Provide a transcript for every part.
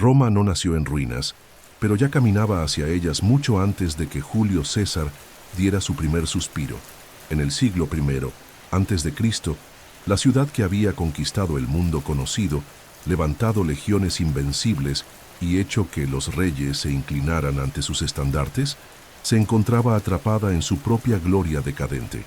Roma no nació en ruinas, pero ya caminaba hacia ellas mucho antes de que Julio César diera su primer suspiro. En el siglo I, antes de Cristo, la ciudad que había conquistado el mundo conocido, levantado legiones invencibles y hecho que los reyes se inclinaran ante sus estandartes, se encontraba atrapada en su propia gloria decadente.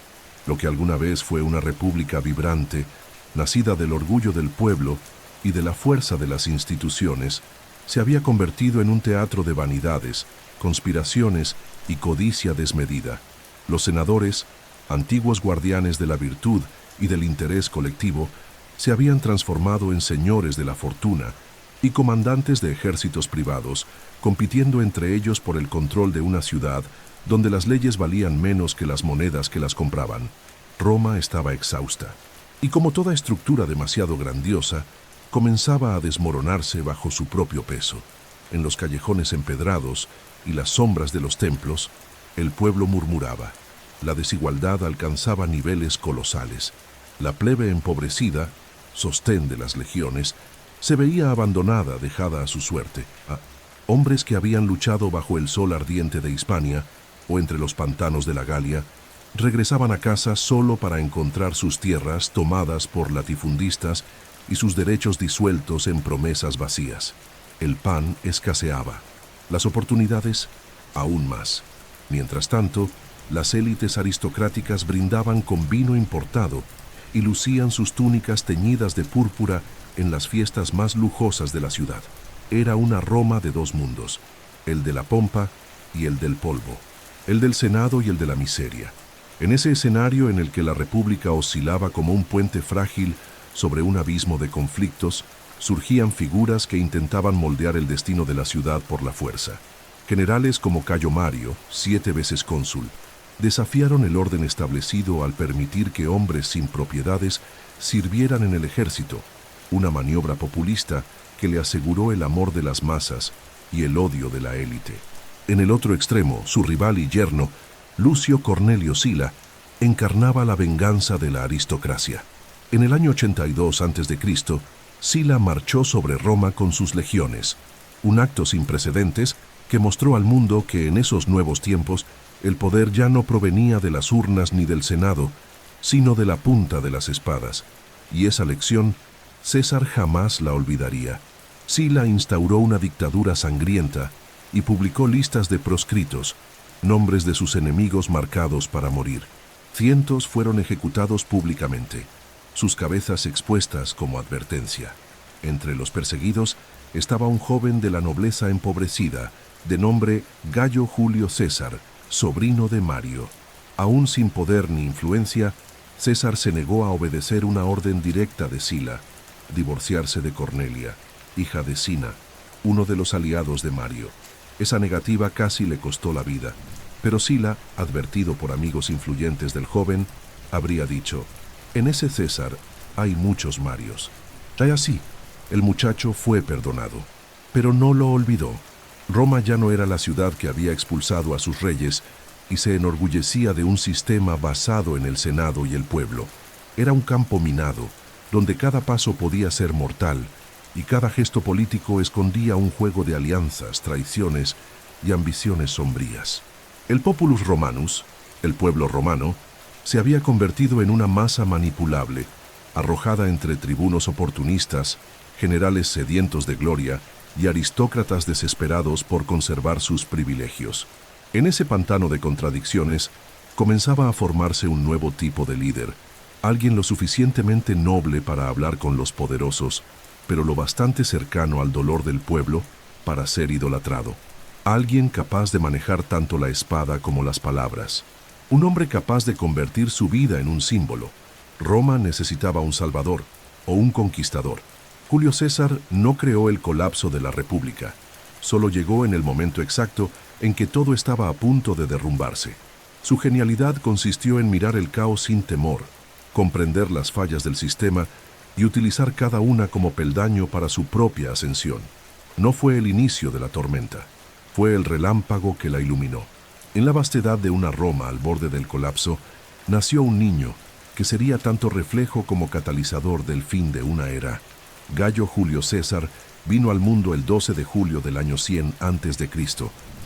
Lo que alguna vez fue una república vibrante, nacida del orgullo del pueblo y de la fuerza de las instituciones, se había convertido en un teatro de vanidades, conspiraciones y codicia desmedida. Los senadores, antiguos guardianes de la virtud y del interés colectivo, se habían transformado en señores de la fortuna y comandantes de ejércitos privados, compitiendo entre ellos por el control de una ciudad donde las leyes valían menos que las monedas que las compraban. Roma estaba exhausta, y como toda estructura demasiado grandiosa, comenzaba a desmoronarse bajo su propio peso. En los callejones empedrados y las sombras de los templos, el pueblo murmuraba. La desigualdad alcanzaba niveles colosales. La plebe empobrecida, sostén de las legiones, se veía abandonada, dejada a su suerte. Hombres que habían luchado bajo el sol ardiente de Hispania o entre los pantanos de la Galia, regresaban a casa solo para encontrar sus tierras tomadas por latifundistas y sus derechos disueltos en promesas vacías. El pan escaseaba, las oportunidades aún más. Mientras tanto, las élites aristocráticas brindaban con vino importado y lucían sus túnicas teñidas de púrpura en las fiestas más lujosas de la ciudad. Era una Roma de dos mundos, el de la pompa y el del polvo, el del Senado y el de la miseria. En ese escenario en el que la República oscilaba como un puente frágil sobre un abismo de conflictos, surgían figuras que intentaban moldear el destino de la ciudad por la fuerza. Generales como Cayo Mario, 7 veces cónsul, desafiaron el orden establecido al permitir que hombres sin propiedades sirvieran en el ejército, una maniobra populista que le aseguró el amor de las masas y el odio de la élite. En el otro extremo, su rival y yerno, Lucio Cornelio Sila, encarnaba la venganza de la aristocracia. En el año 82 a.C., Sila marchó sobre Roma con sus legiones, un acto sin precedentes que mostró al mundo que en esos nuevos tiempos el poder ya no provenía de las urnas ni del Senado, sino de la punta de las espadas. Y esa lección César jamás la olvidaría. Sila instauró una dictadura sangrienta y publicó listas de proscritos, nombres de sus enemigos marcados para morir. Cientos fueron ejecutados públicamente, sus cabezas expuestas como advertencia. Entre los perseguidos estaba un joven de la nobleza empobrecida, de nombre Gayo Julio César, sobrino de Mario. Aún sin poder ni influencia, César se negó a obedecer una orden directa de Sila, divorciarse de Cornelia, hija de Sina, uno de los aliados de Mario. Esa negativa casi le costó la vida, pero Sila, advertido por amigos influyentes del joven, habría dicho: «En ese César hay muchos Marios». Y así, el muchacho fue perdonado, pero no lo olvidó. Roma ya no era la ciudad que había expulsado a sus reyes y se enorgullecía de un sistema basado en el Senado y el pueblo. Era un campo minado, donde cada paso podía ser mortal y cada gesto político escondía un juego de alianzas, traiciones y ambiciones sombrías. El populus romanus, el pueblo romano, se había convertido en una masa manipulable, arrojada entre tribunos oportunistas, generales sedientos de gloria y aristócratas desesperados por conservar sus privilegios. En ese pantano de contradicciones comenzaba a formarse un nuevo tipo de líder, alguien lo suficientemente noble para hablar con los poderosos, pero lo bastante cercano al dolor del pueblo para ser idolatrado. Alguien capaz de manejar tanto la espada como las palabras. Un hombre capaz de convertir su vida en un símbolo. Roma necesitaba un salvador o un conquistador. Julio César no creó el colapso de la República. Solo llegó en el momento exacto en que todo estaba a punto de derrumbarse. Su genialidad consistió en mirar el caos sin temor, comprender las fallas del sistema y utilizar cada una como peldaño para su propia ascensión. No fue el inicio de la tormenta, fue el relámpago que la iluminó. En la vastedad de una Roma al borde del colapso, nació un niño que sería tanto reflejo como catalizador del fin de una era. Gayo Julio César Vino al mundo el 12 de julio del año 100 a.C.,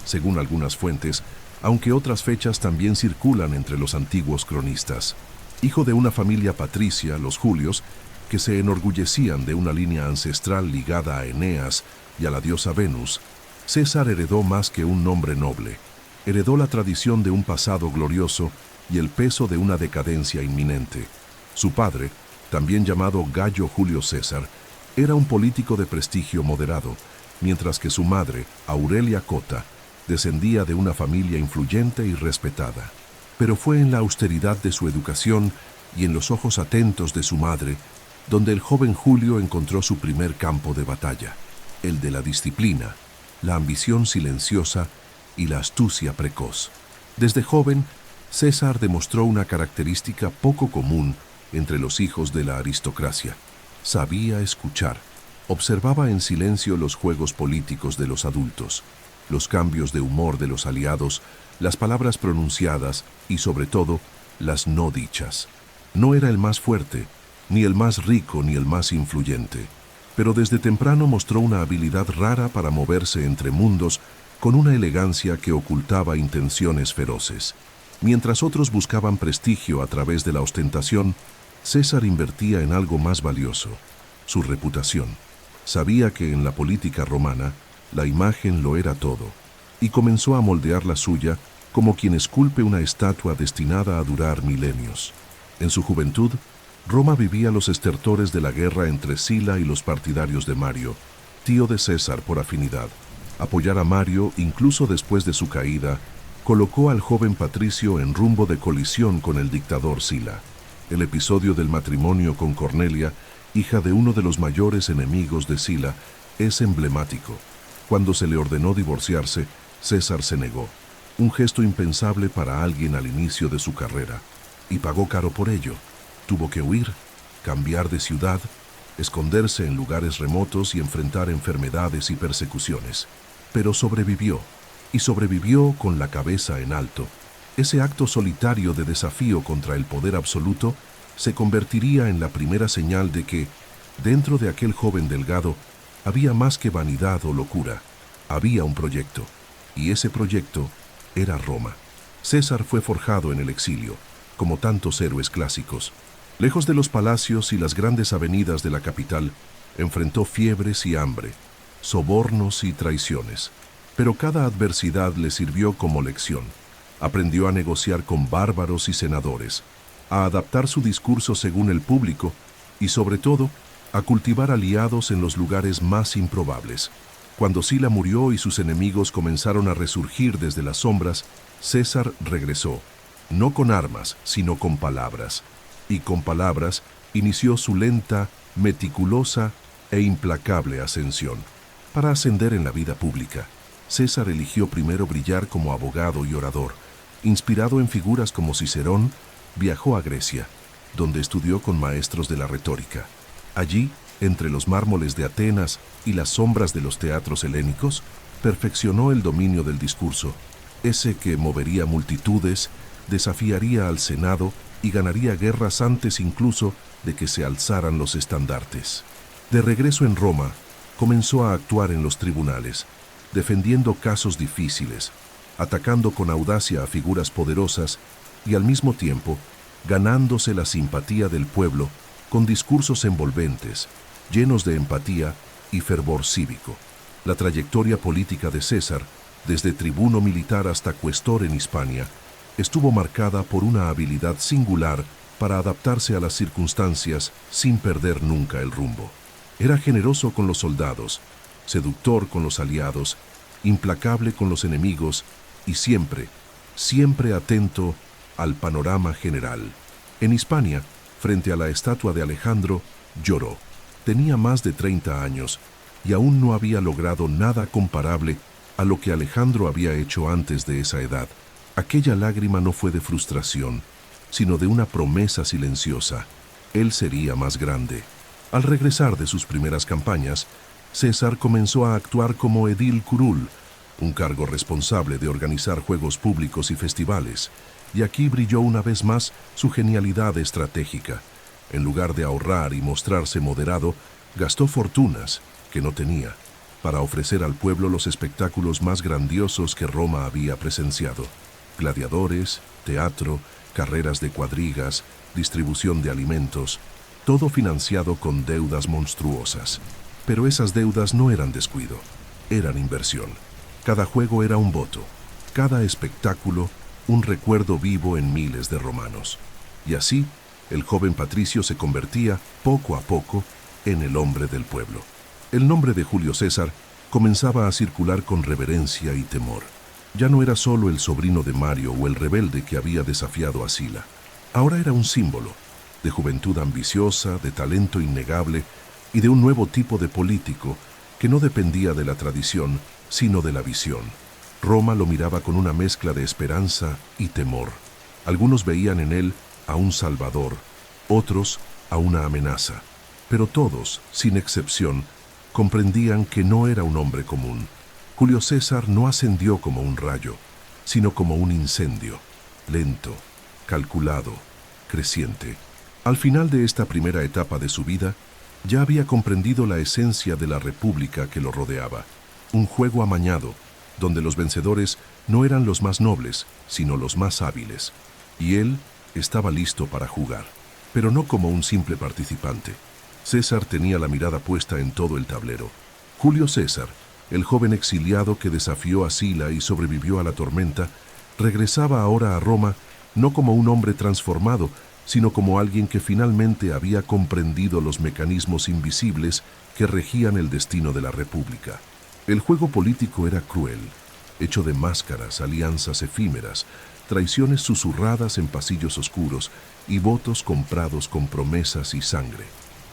según algunas fuentes, aunque otras fechas también circulan entre los antiguos cronistas. Hijo de una familia patricia, los Julios, que se enorgullecían de una línea ancestral ligada a Eneas y a la diosa Venus, César heredó más que un nombre noble. Heredó la tradición de un pasado glorioso y el peso de una decadencia inminente. Su padre, también llamado Gayo Julio César, era un político de prestigio moderado, mientras que su madre, Aurelia Cota, descendía de una familia influyente y respetada. Pero fue en la austeridad de su educación y en los ojos atentos de su madre donde el joven Julio encontró su primer campo de batalla, el de la disciplina, la ambición silenciosa y la astucia precoz. Desde joven, César demostró una característica poco común entre los hijos de la aristocracia. Sabía escuchar, observaba en silencio los juegos políticos de los adultos, los cambios de humor de los aliados, las palabras pronunciadas y, sobre todo, las no dichas. No era el más fuerte, ni el más rico ni el más influyente, pero desde temprano mostró una habilidad rara para moverse entre mundos con una elegancia que ocultaba intenciones feroces. Mientras otros buscaban prestigio a través de la ostentación, César invertía en algo más valioso, su reputación. Sabía que en la política romana la imagen lo era todo, y comenzó a moldear la suya como quien esculpe una estatua destinada a durar milenios. En su juventud, Roma vivía los estertores de la guerra entre Sila y los partidarios de Mario, tío de César por afinidad. Apoyar a Mario, incluso después de su caída, colocó al joven patricio en rumbo de colisión con el dictador Sila. El episodio del matrimonio con Cornelia, hija de uno de los mayores enemigos de Sila, es emblemático. Cuando se le ordenó divorciarse, César se negó, un gesto impensable para alguien al inicio de su carrera, y pagó caro por ello. Tuvo que huir, cambiar de ciudad, esconderse en lugares remotos y enfrentar enfermedades y persecuciones. Pero sobrevivió, y sobrevivió con la cabeza en alto. Ese acto solitario de desafío contra el poder absoluto se convertiría en la primera señal de que, dentro de aquel joven delgado, había más que vanidad o locura. Había un proyecto, y ese proyecto era Roma. César fue forjado en el exilio, como tantos héroes clásicos. Lejos de los palacios y las grandes avenidas de la capital, enfrentó fiebres y hambre, sobornos y traiciones. Pero cada adversidad le sirvió como lección. Aprendió a negociar con bárbaros y senadores, a adaptar su discurso según el público y, sobre todo, a cultivar aliados en los lugares más improbables. Cuando Sila murió y sus enemigos comenzaron a resurgir desde las sombras, César regresó, no con armas, sino con palabras. Y con palabras inició su lenta, meticulosa e implacable ascensión. Para ascender en la vida pública, César eligió primero brillar como abogado y orador. Inspirado en figuras como Cicerón, viajó a Grecia, donde estudió con maestros de la retórica. Allí, entre los mármoles de Atenas y las sombras de los teatros helénicos, perfeccionó el dominio del discurso, ese que movería multitudes, desafiaría al Senado y ganaría guerras antes incluso de que se alzaran los estandartes. De regreso en Roma, comenzó a actuar en los tribunales, defendiendo casos difíciles, atacando con audacia a figuras poderosas y al mismo tiempo ganándose la simpatía del pueblo con discursos envolventes, llenos de empatía y fervor cívico. La trayectoria política de César, desde tribuno militar hasta cuestor en Hispania, estuvo marcada por una habilidad singular para adaptarse a las circunstancias sin perder nunca el rumbo. Era generoso con los soldados, seductor con los aliados, implacable con los enemigos y siempre atento al panorama general. En Hispania, frente a la estatua de Alejandro, lloró. Tenía más de 30 años y aún no había logrado nada comparable a lo que Alejandro había hecho antes de esa edad. Aquella lágrima no fue de frustración, sino de una promesa silenciosa. Él sería más grande. Al regresar de sus primeras campañas, César comenzó a actuar como edil curul, un cargo responsable de organizar juegos públicos y festivales, y aquí brilló una vez más su genialidad estratégica. En lugar de ahorrar y mostrarse moderado, gastó fortunas, que no tenía, para ofrecer al pueblo los espectáculos más grandiosos que Roma había presenciado: gladiadores, teatro, carreras de cuadrigas, distribución de alimentos, todo financiado con deudas monstruosas. Pero esas deudas no eran descuido, eran inversión. Cada juego era un voto, cada espectáculo un recuerdo vivo en miles de romanos. Y así, el joven patricio se convertía, poco a poco, en el hombre del pueblo. El nombre de Julio César comenzaba a circular con reverencia y temor. Ya no era solo el sobrino de Mario o el rebelde que había desafiado a Sila. Ahora era un símbolo de juventud ambiciosa, de talento innegable y de un nuevo tipo de político que no dependía de la tradición, sino de la visión. Roma lo miraba con una mezcla de esperanza y temor. Algunos veían en él a un salvador, otros a una amenaza, pero todos, sin excepción, comprendían que no era un hombre común. Julio César no ascendió como un rayo, sino como un incendio, lento, calculado, creciente. Al final de esta primera etapa de su vida, ya había comprendido la esencia de la república que lo rodeaba, un juego amañado, donde los vencedores no eran los más nobles, sino los más hábiles. Y él estaba listo para jugar, pero no como un simple participante. César tenía la mirada puesta en todo el tablero. Julio César, el joven exiliado que desafió a Sila y sobrevivió a la tormenta, regresaba ahora a Roma no como un hombre transformado, sino como alguien que finalmente había comprendido los mecanismos invisibles que regían el destino de la república. El juego político era cruel, hecho de máscaras, alianzas efímeras, traiciones susurradas en pasillos oscuros y votos comprados con promesas y sangre.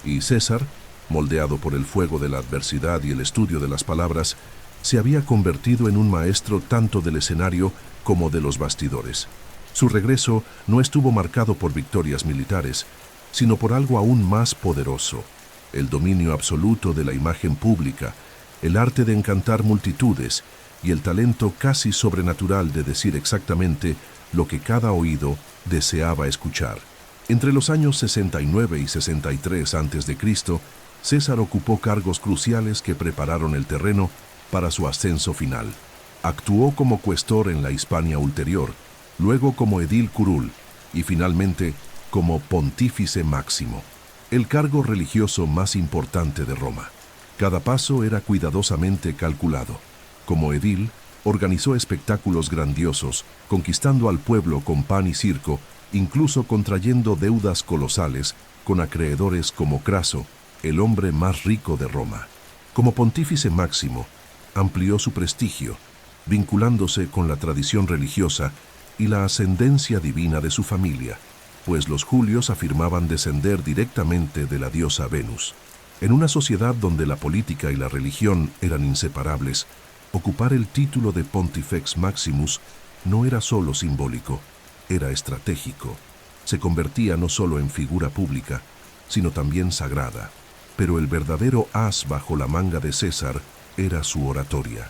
Y César, moldeado por el fuego de la adversidad y el estudio de las palabras, se había convertido en un maestro tanto del escenario como de los bastidores. Su regreso no estuvo marcado por victorias militares, sino por algo aún más poderoso: el dominio absoluto de la imagen pública, el arte de encantar multitudes y el talento casi sobrenatural de decir exactamente lo que cada oído deseaba escuchar. Entre los años 69 y 63 a.C., César ocupó cargos cruciales que prepararon el terreno para su ascenso final. Actuó como cuestor en la Hispania Ulterior, luego como edil curul y finalmente como pontífice máximo, el cargo religioso más importante de Roma. Cada paso era cuidadosamente calculado. Como edil, organizó espectáculos grandiosos, conquistando al pueblo con pan y circo, incluso contrayendo deudas colosales con acreedores como Craso, el hombre más rico de Roma. Como pontífice máximo, amplió su prestigio, vinculándose con la tradición religiosa y la ascendencia divina de su familia, pues los Julios afirmaban descender directamente de la diosa Venus. En una sociedad donde la política y la religión eran inseparables, ocupar el título de Pontifex Maximus no era solo simbólico, era estratégico. Se convertía no solo en figura pública, sino también sagrada. Pero el verdadero as bajo la manga de César era su oratoria.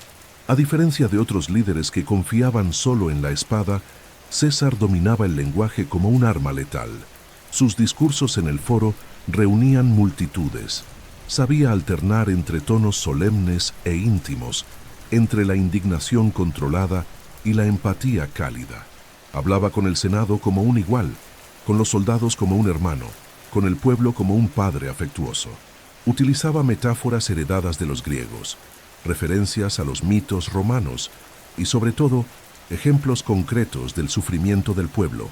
A diferencia de otros líderes que confiaban solo en la espada, César dominaba el lenguaje como un arma letal. Sus discursos en el foro reunían multitudes. Sabía alternar entre tonos solemnes e íntimos, entre la indignación controlada y la empatía cálida. Hablaba con el Senado como un igual, con los soldados como un hermano, con el pueblo como un padre afectuoso. Utilizaba metáforas heredadas de los griegos, referencias a los mitos romanos y, sobre todo, ejemplos concretos del sufrimiento del pueblo: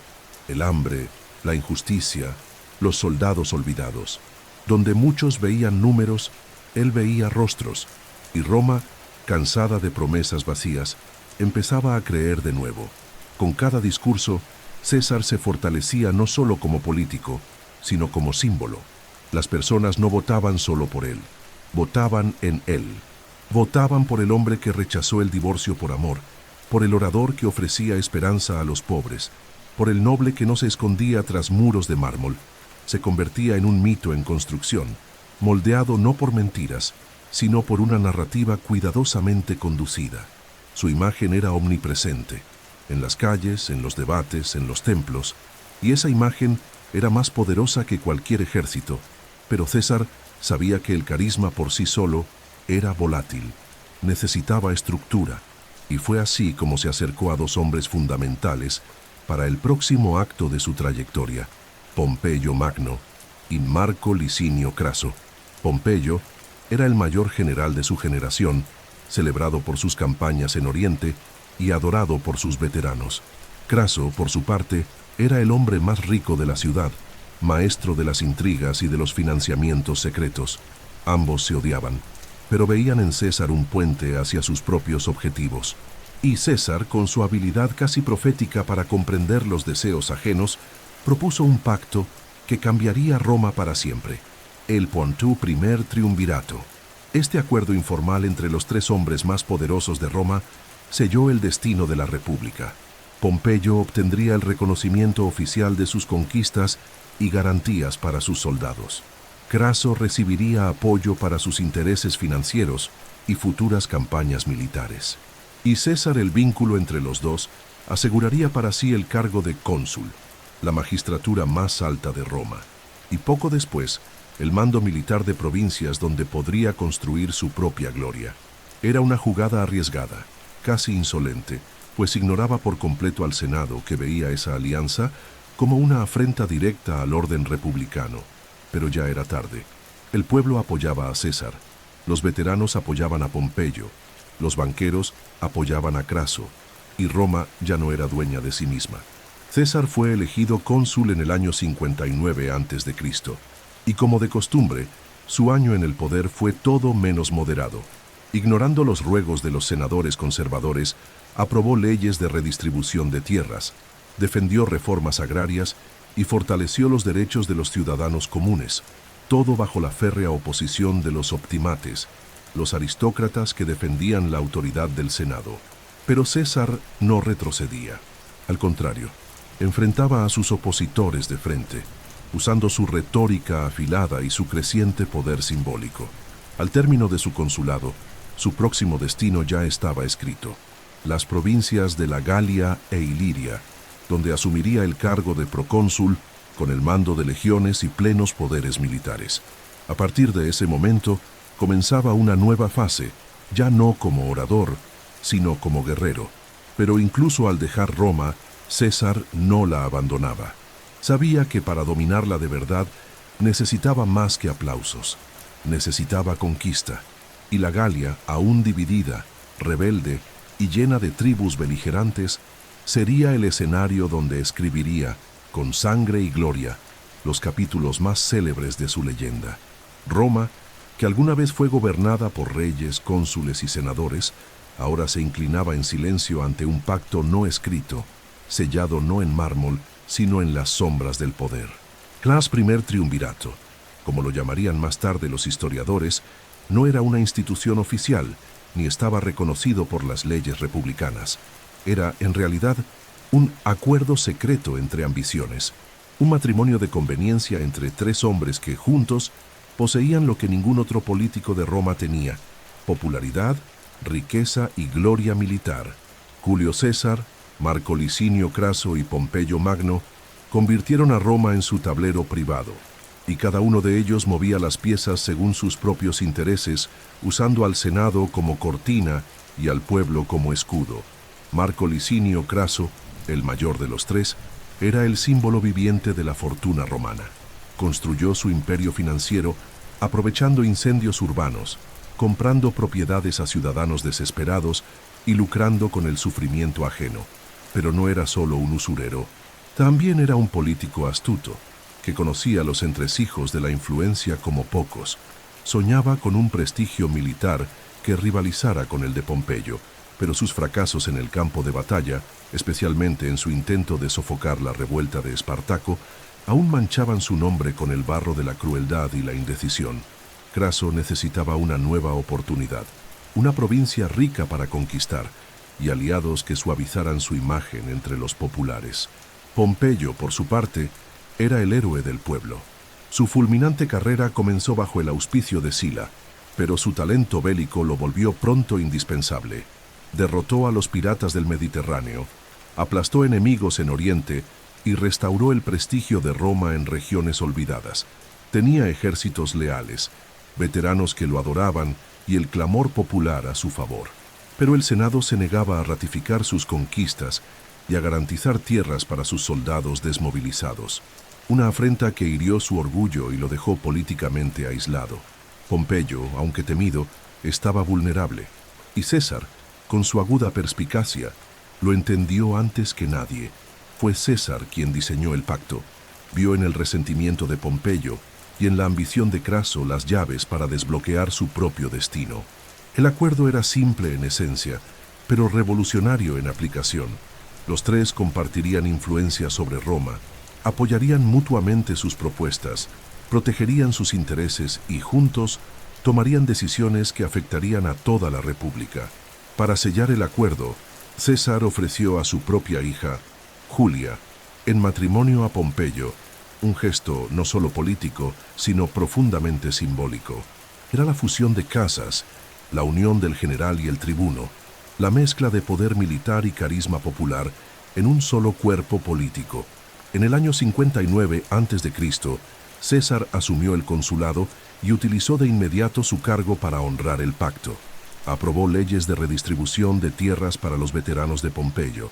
el hambre, la injusticia, los soldados olvidados. Donde muchos veían números, él veía rostros, y Roma, cansada de promesas vacías, empezaba a creer de nuevo. Con cada discurso, César se fortalecía no solo como político, sino como símbolo. Las personas no votaban solo por él, votaban en él. Votaban por el hombre que rechazó el divorcio por amor, por el orador que ofrecía esperanza a los pobres, por el noble que no se escondía tras muros de mármol. Se convertía en un mito en construcción, moldeado no por mentiras, sino por una narrativa cuidadosamente conducida. Su imagen era omnipresente, en las calles, en los debates, en los templos, y esa imagen era más poderosa que cualquier ejército. Pero César sabía que el carisma por sí solo era volátil, necesitaba estructura, y fue así como se acercó a dos hombres fundamentales para el próximo acto de su trayectoria, Pompeyo Magno y Marco Licinio Craso. Pompeyo era el mayor general de su generación, celebrado por sus campañas en Oriente y adorado por sus veteranos. Craso, por su parte, era el hombre más rico de la ciudad, maestro de las intrigas y de los financiamientos secretos. Ambos se odiaban, pero veían en César un puente hacia sus propios objetivos. Y César, con su habilidad casi profética para comprender los deseos ajenos, propuso un pacto que cambiaría Roma para siempre: el Pontú Primer Triunvirato. Este acuerdo informal entre los tres hombres más poderosos de Roma selló el destino de la República. Pompeyo obtendría el reconocimiento oficial de sus conquistas y garantías para sus soldados. Craso recibiría apoyo para sus intereses financieros y futuras campañas militares. Y César, el vínculo entre los dos, aseguraría para sí el cargo de cónsul, la magistratura más alta de Roma, y poco después, el mando militar de provincias donde podría construir su propia gloria. Era una jugada arriesgada, casi insolente, pues ignoraba por completo al Senado, que veía esa alianza como una afrenta directa al orden republicano. Pero ya era tarde. El pueblo apoyaba a César, los veteranos apoyaban a Pompeyo, los banqueros apoyaban a Craso, y Roma ya no era dueña de sí misma. César fue elegido cónsul en el año 59 a.C., y como de costumbre, su año en el poder fue todo menos moderado. Ignorando los ruegos de los senadores conservadores, aprobó leyes de redistribución de tierras, defendió reformas agrarias y fortaleció los derechos de los ciudadanos comunes, todo bajo la férrea oposición de los optimates, los aristócratas que defendían la autoridad del Senado. Pero César no retrocedía. Al contrario, enfrentaba a sus opositores de frente, usando su retórica afilada y su creciente poder simbólico. Al término de su consulado, su próximo destino ya estaba escrito: las provincias de la Galia e Iliria, donde asumiría el cargo de procónsul con el mando de legiones y plenos poderes militares. A partir de ese momento, comenzaba una nueva fase, ya no como orador, sino como guerrero. Pero incluso al dejar Roma, César no la abandonaba. Sabía que para dominarla de verdad necesitaba más que aplausos, necesitaba conquista, y la Galia, aún dividida, rebelde y llena de tribus beligerantes, sería el escenario donde escribiría, con sangre y gloria, los capítulos más célebres de su leyenda. Roma, que alguna vez fue gobernada por reyes, cónsules y senadores, ahora se inclinaba en silencio ante un pacto no escrito, sellado no en mármol, sino en las sombras del poder. Clas Primer Triunvirato, como lo llamarían más tarde los historiadores, no era una institución oficial, ni estaba reconocido por las leyes republicanas. Era, en realidad, un acuerdo secreto entre ambiciones, un matrimonio de conveniencia entre tres hombres que, juntos, poseían lo que ningún otro político de Roma tenía: popularidad, riqueza y gloria militar. Julio César, Marco Licinio Craso y Pompeyo Magno convirtieron a Roma en su tablero privado, y cada uno de ellos movía las piezas según sus propios intereses, usando al Senado como cortina y al pueblo como escudo. Marco Licinio Craso, el mayor de los tres, era el símbolo viviente de la fortuna romana. Construyó su imperio financiero aprovechando incendios urbanos, comprando propiedades a ciudadanos desesperados y lucrando con el sufrimiento ajeno. Pero no era solo un usurero, también era un político astuto, que conocía los entresijos de la influencia como pocos. Soñaba con un prestigio militar que rivalizara con el de Pompeyo, pero sus fracasos en el campo de batalla, especialmente en su intento de sofocar la revuelta de Espartaco, aún manchaban su nombre con el barro de la crueldad y la indecisión. Craso necesitaba una nueva oportunidad, una provincia rica para conquistar, y aliados que suavizaran su imagen entre los populares. Pompeyo, por su parte, era el héroe del pueblo. Su fulminante carrera comenzó bajo el auspicio de Sila, pero su talento bélico lo volvió pronto indispensable. Derrotó a los piratas del Mediterráneo, aplastó enemigos en Oriente y restauró el prestigio de Roma en regiones olvidadas. Tenía ejércitos leales, veteranos que lo adoraban y el clamor popular a su favor. Pero el Senado se negaba a ratificar sus conquistas y a garantizar tierras para sus soldados desmovilizados, una afrenta que hirió su orgullo y lo dejó políticamente aislado. Pompeyo, aunque temido, estaba vulnerable, y César, con su aguda perspicacia, lo entendió antes que nadie. Fue César quien diseñó el pacto, vio en el resentimiento de Pompeyo y en la ambición de Craso las llaves para desbloquear su propio destino. El acuerdo era simple en esencia, pero revolucionario en aplicación. Los tres compartirían influencia sobre Roma, apoyarían mutuamente sus propuestas, protegerían sus intereses y juntos tomarían decisiones que afectarían a toda la República. Para sellar el acuerdo, César ofreció a su propia hija, Julia, en matrimonio a Pompeyo, un gesto no solo político, sino profundamente simbólico. Era la fusión de casas, la unión del general y el tribuno, la mezcla de poder militar y carisma popular en un solo cuerpo político. En el año 59 a.C., César asumió el consulado y utilizó de inmediato su cargo para honrar el pacto. Aprobó leyes de redistribución de tierras para los veteranos de Pompeyo,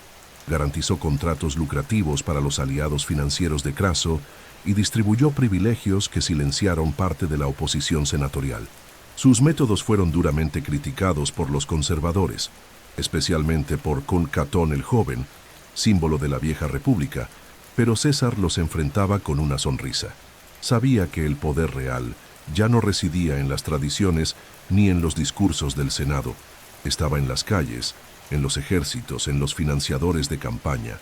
garantizó contratos lucrativos para los aliados financieros de Craso y distribuyó privilegios que silenciaron parte de la oposición senatorial. Sus métodos fueron duramente criticados por los conservadores, especialmente por Catón el Joven, símbolo de la vieja república, pero César los enfrentaba con una sonrisa. Sabía que el poder real ya no residía en las tradiciones ni en los discursos del Senado. Estaba en las calles, en los ejércitos, en los financiadores de campaña,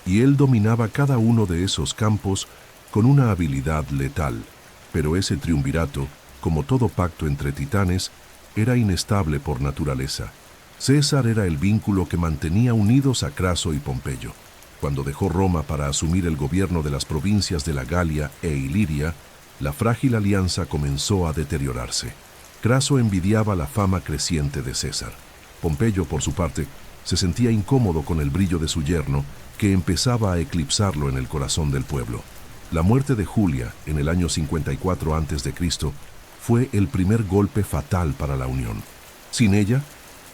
y él dominaba cada uno de esos campos con una habilidad letal. Pero ese triunvirato, como todo pacto entre titanes, era inestable por naturaleza. César era el vínculo que mantenía unidos a Craso y Pompeyo. Cuando dejó Roma para asumir el gobierno de las provincias de la Galia e Iliria, la frágil alianza comenzó a deteriorarse. Craso envidiaba la fama creciente de César. Pompeyo, por su parte, se sentía incómodo con el brillo de su yerno, que empezaba a eclipsarlo en el corazón del pueblo. La muerte de Julia, en el año 54 a.C., fue el primer golpe fatal para la unión. Sin ella,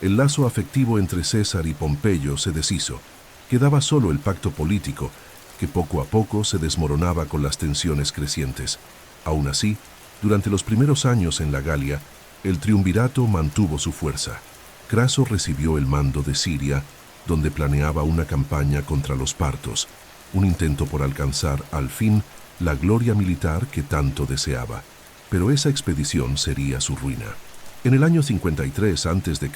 el lazo afectivo entre César y Pompeyo se deshizo. Quedaba solo el pacto político, que poco a poco se desmoronaba con las tensiones crecientes. Aún así, durante los primeros años en la Galia, el triunvirato mantuvo su fuerza. Craso recibió el mando de Siria, donde planeaba una campaña contra los partos, un intento por alcanzar, al fin, la gloria militar que tanto deseaba. Pero esa expedición sería su ruina. En el año 53 a.C.,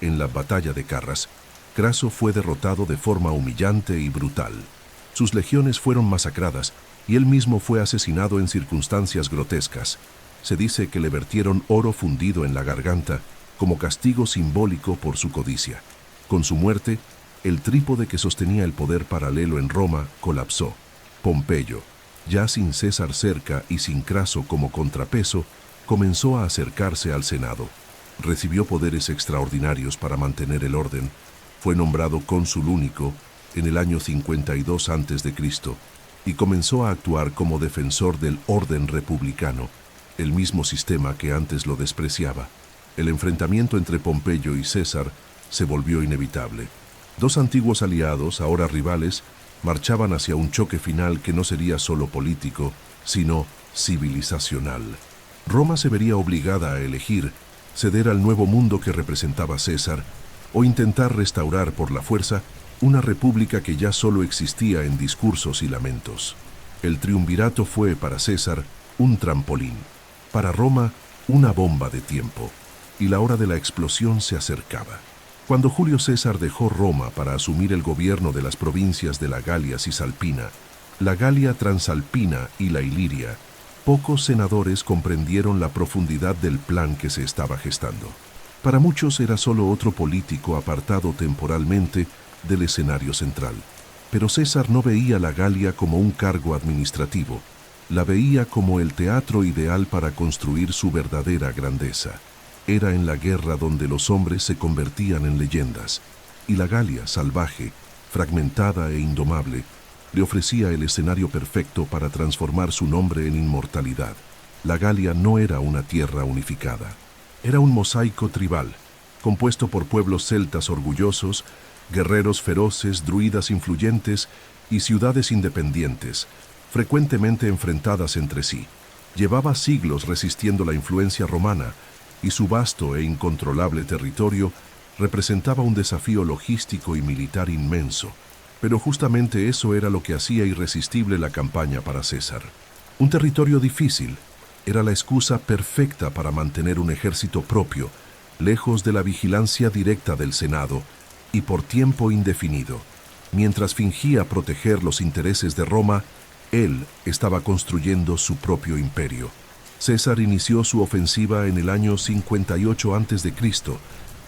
en la batalla de Carras, Craso fue derrotado de forma humillante y brutal. Sus legiones fueron masacradas y él mismo fue asesinado en circunstancias grotescas. Se dice que le vertieron oro fundido en la garganta como castigo simbólico por su codicia. Con su muerte, el trípode que sostenía el poder paralelo en Roma colapsó. Pompeyo, ya sin César cerca y sin Craso como contrapeso, comenzó a acercarse al Senado. Recibió poderes extraordinarios para mantener el orden. Fue nombrado cónsul único en el año 52 a.C. y comenzó a actuar como defensor del orden republicano, el mismo sistema que antes lo despreciaba. El enfrentamiento entre Pompeyo y César se volvió inevitable. Dos antiguos aliados, ahora rivales, marchaban hacia un choque final que no sería solo político, sino civilizacional. Roma se vería obligada a elegir ceder al nuevo mundo que representaba César o intentar restaurar por la fuerza una república que ya solo existía en discursos y lamentos. El triunvirato fue para César un trampolín, para Roma una bomba de tiempo, y la hora de la explosión se acercaba. Cuando Julio César dejó Roma para asumir el gobierno de las provincias de la Galia Cisalpina, la Galia Transalpina y la Iliria, pocos senadores comprendieron la profundidad del plan que se estaba gestando. Para muchos era solo otro político apartado temporalmente del escenario central. Pero César no veía la Galia como un cargo administrativo, la veía como el teatro ideal para construir su verdadera grandeza. Era en la guerra donde los hombres se convertían en leyendas, y la Galia, salvaje, fragmentada e indomable, le ofrecía el escenario perfecto para transformar su nombre en inmortalidad. La Galia no era una tierra unificada. Era un mosaico tribal, compuesto por pueblos celtas orgullosos, guerreros feroces, druidas influyentes y ciudades independientes, frecuentemente enfrentadas entre sí. Llevaba siglos resistiendo la influencia romana, y su vasto e incontrolable territorio representaba un desafío logístico y militar inmenso. Pero justamente eso era lo que hacía irresistible la campaña para César. Un territorio difícil era la excusa perfecta para mantener un ejército propio, lejos de la vigilancia directa del Senado y por tiempo indefinido. Mientras fingía proteger los intereses de Roma, él estaba construyendo su propio imperio. César inició su ofensiva en el año 58 a.C.,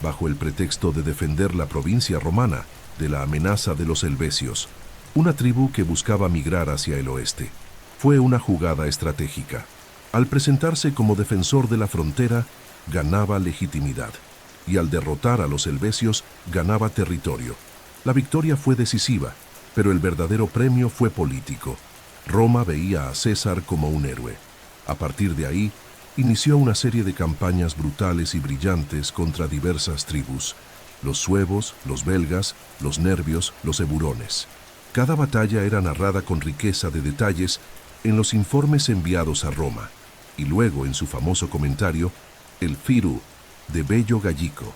bajo el pretexto de defender la provincia romana de la amenaza de los helvecios, una tribu que buscaba migrar hacia el oeste. Fue una jugada estratégica. Al presentarse como defensor de la frontera, ganaba legitimidad, y al derrotar a los helvecios, ganaba territorio. La victoria fue decisiva, pero el verdadero premio fue político. Roma veía a César como un héroe. A partir de ahí, inició una serie de campañas brutales y brillantes contra diversas tribus: los suevos, los belgas, los nervios, los eburones. Cada batalla era narrada con riqueza de detalles en los informes enviados a Roma, y luego en su famoso comentario, el Firu, de Bello Gallico,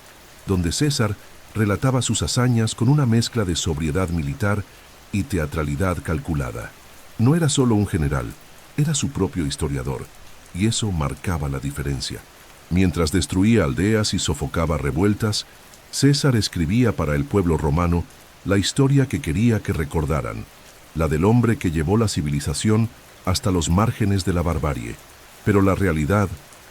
donde César relataba sus hazañas con una mezcla de sobriedad militar y teatralidad calculada. No era solo un general, era su propio historiador, y eso marcaba la diferencia. Mientras destruía aldeas y sofocaba revueltas, César escribía para el pueblo romano la historia que quería que recordaran, la del hombre que llevó la civilización hasta los márgenes de la barbarie. Pero la realidad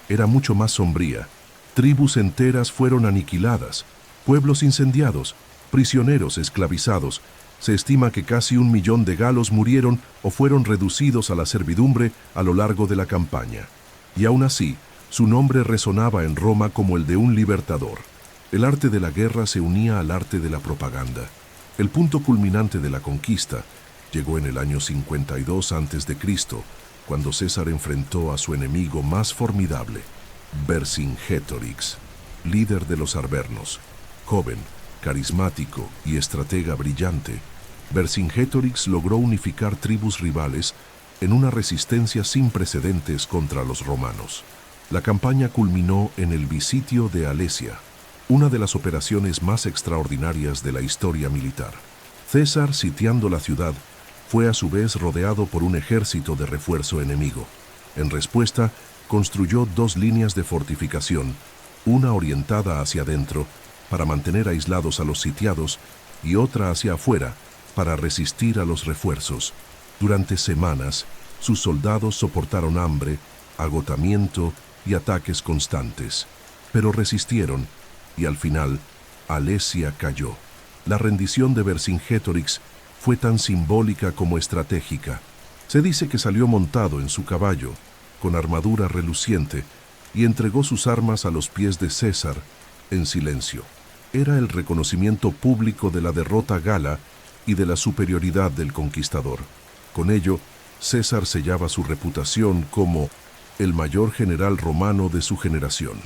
era mucho más sombría. Tribus enteras fueron aniquiladas, pueblos incendiados, prisioneros esclavizados. Se estima que casi 1 millón de galos murieron o fueron reducidos a la servidumbre a lo largo de la campaña. Y aún así, su nombre resonaba en Roma como el de un libertador. El arte de la guerra se unía al arte de la propaganda. El punto culminante de la conquista llegó en el año 52 a.C., cuando César enfrentó a su enemigo más formidable, Vercingétorix, líder de los arvernos. Joven, carismático y estratega brillante, Vercingétorix logró unificar tribus rivales en una resistencia sin precedentes contra los romanos. La campaña culminó en el Visitio de Alesia, una de las operaciones más extraordinarias de la historia militar. César, sitiando la ciudad, fue a su vez rodeado por un ejército de refuerzo enemigo. En respuesta, construyó 2 líneas de fortificación, una orientada hacia adentro, para mantener aislados a los sitiados, y otra hacia afuera, para resistir a los refuerzos. Durante semanas, sus soldados soportaron hambre, agotamiento y ataques constantes. Pero resistieron, y al final, Alesia cayó. La rendición de Vercingétorix fue tan simbólica como estratégica. Se dice que salió montado en su caballo, con armadura reluciente, y entregó sus armas a los pies de César, en silencio. Era el reconocimiento público de la derrota gala y de la superioridad del conquistador. Con ello, César sellaba su reputación como el mayor general romano de su generación.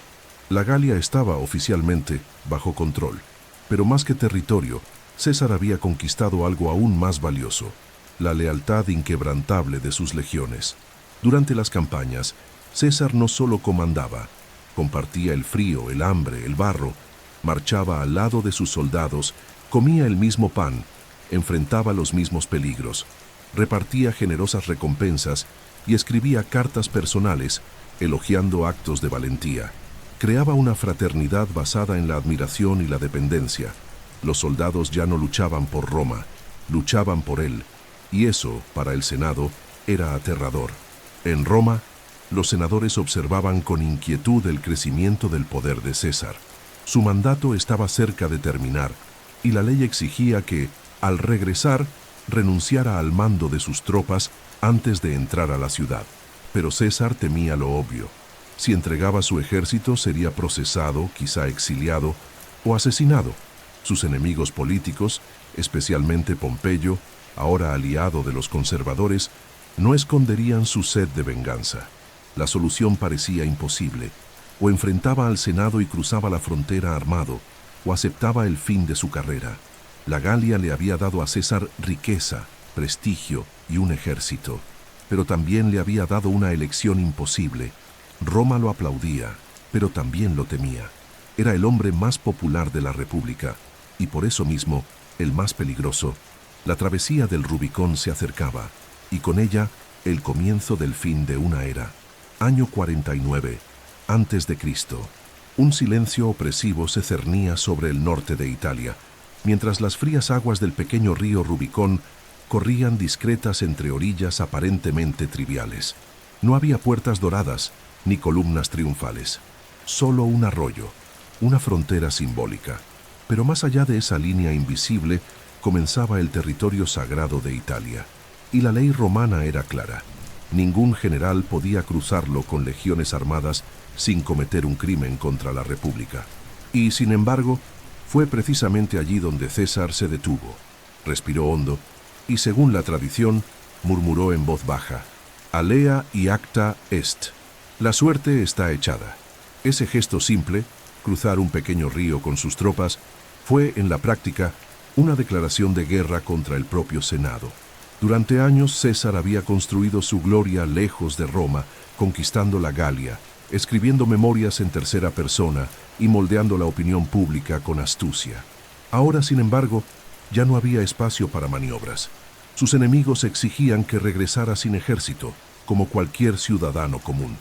La Galia estaba oficialmente bajo control, pero más que territorio, César había conquistado algo aún más valioso: la lealtad inquebrantable de sus legiones. Durante las campañas, César no solo comandaba, compartía el frío, el hambre, el barro, marchaba al lado de sus soldados, comía el mismo pan, enfrentaba los mismos peligros, repartía generosas recompensas y escribía cartas personales elogiando actos de valentía. Creaba una fraternidad basada en la admiración y la dependencia. Los soldados ya no luchaban por Roma, luchaban por él, y eso, para el Senado, era aterrador. En Roma, los senadores observaban con inquietud el crecimiento del poder de César. Su mandato estaba cerca de terminar, y la ley exigía que, al regresar, renunciara al mando de sus tropas antes de entrar a la ciudad. Pero César temía lo obvio. Si entregaba su ejército, sería procesado, quizá exiliado o asesinado. Sus enemigos políticos, especialmente Pompeyo, ahora aliado de los conservadores, no esconderían su sed de venganza. La solución parecía imposible, O enfrentaba al Senado y cruzaba la frontera armado, o aceptaba el fin de su carrera. La Galia le había dado a César riqueza, prestigio y un ejército, pero también le había dado una elección imposible. Roma lo aplaudía, pero también lo temía. Era el hombre más popular de la República, y por eso mismo, el más peligroso. La travesía del Rubicón se acercaba, y con ella, el comienzo del fin de una era. Año 49, antes de Cristo. Un silencio opresivo se cernía sobre el norte de Italia, mientras las frías aguas del pequeño río Rubicón corrían discretas entre orillas aparentemente triviales. No había puertas doradas ni columnas triunfales, solo un arroyo, una frontera simbólica. Pero más allá de esa línea invisible comenzaba el territorio sagrado de Italia, y la ley romana era clara. Ningún general podía cruzarlo con legiones armadas sin cometer un crimen contra la República. Y, sin embargo, fue precisamente allí donde César se detuvo, respiró hondo y, según la tradición, murmuró en voz baja: Alea y acta est. La suerte está echada. Ese gesto simple, cruzar un pequeño río con sus tropas, fue, en la práctica, una declaración de guerra contra el propio Senado. Durante años César había construido su gloria lejos de Roma, conquistando la Galia, escribiendo memorias en tercera persona y moldeando la opinión pública con astucia. Ahora, sin embargo, ya no había espacio para maniobras. Sus enemigos exigían que regresara sin ejército, como cualquier ciudadano común.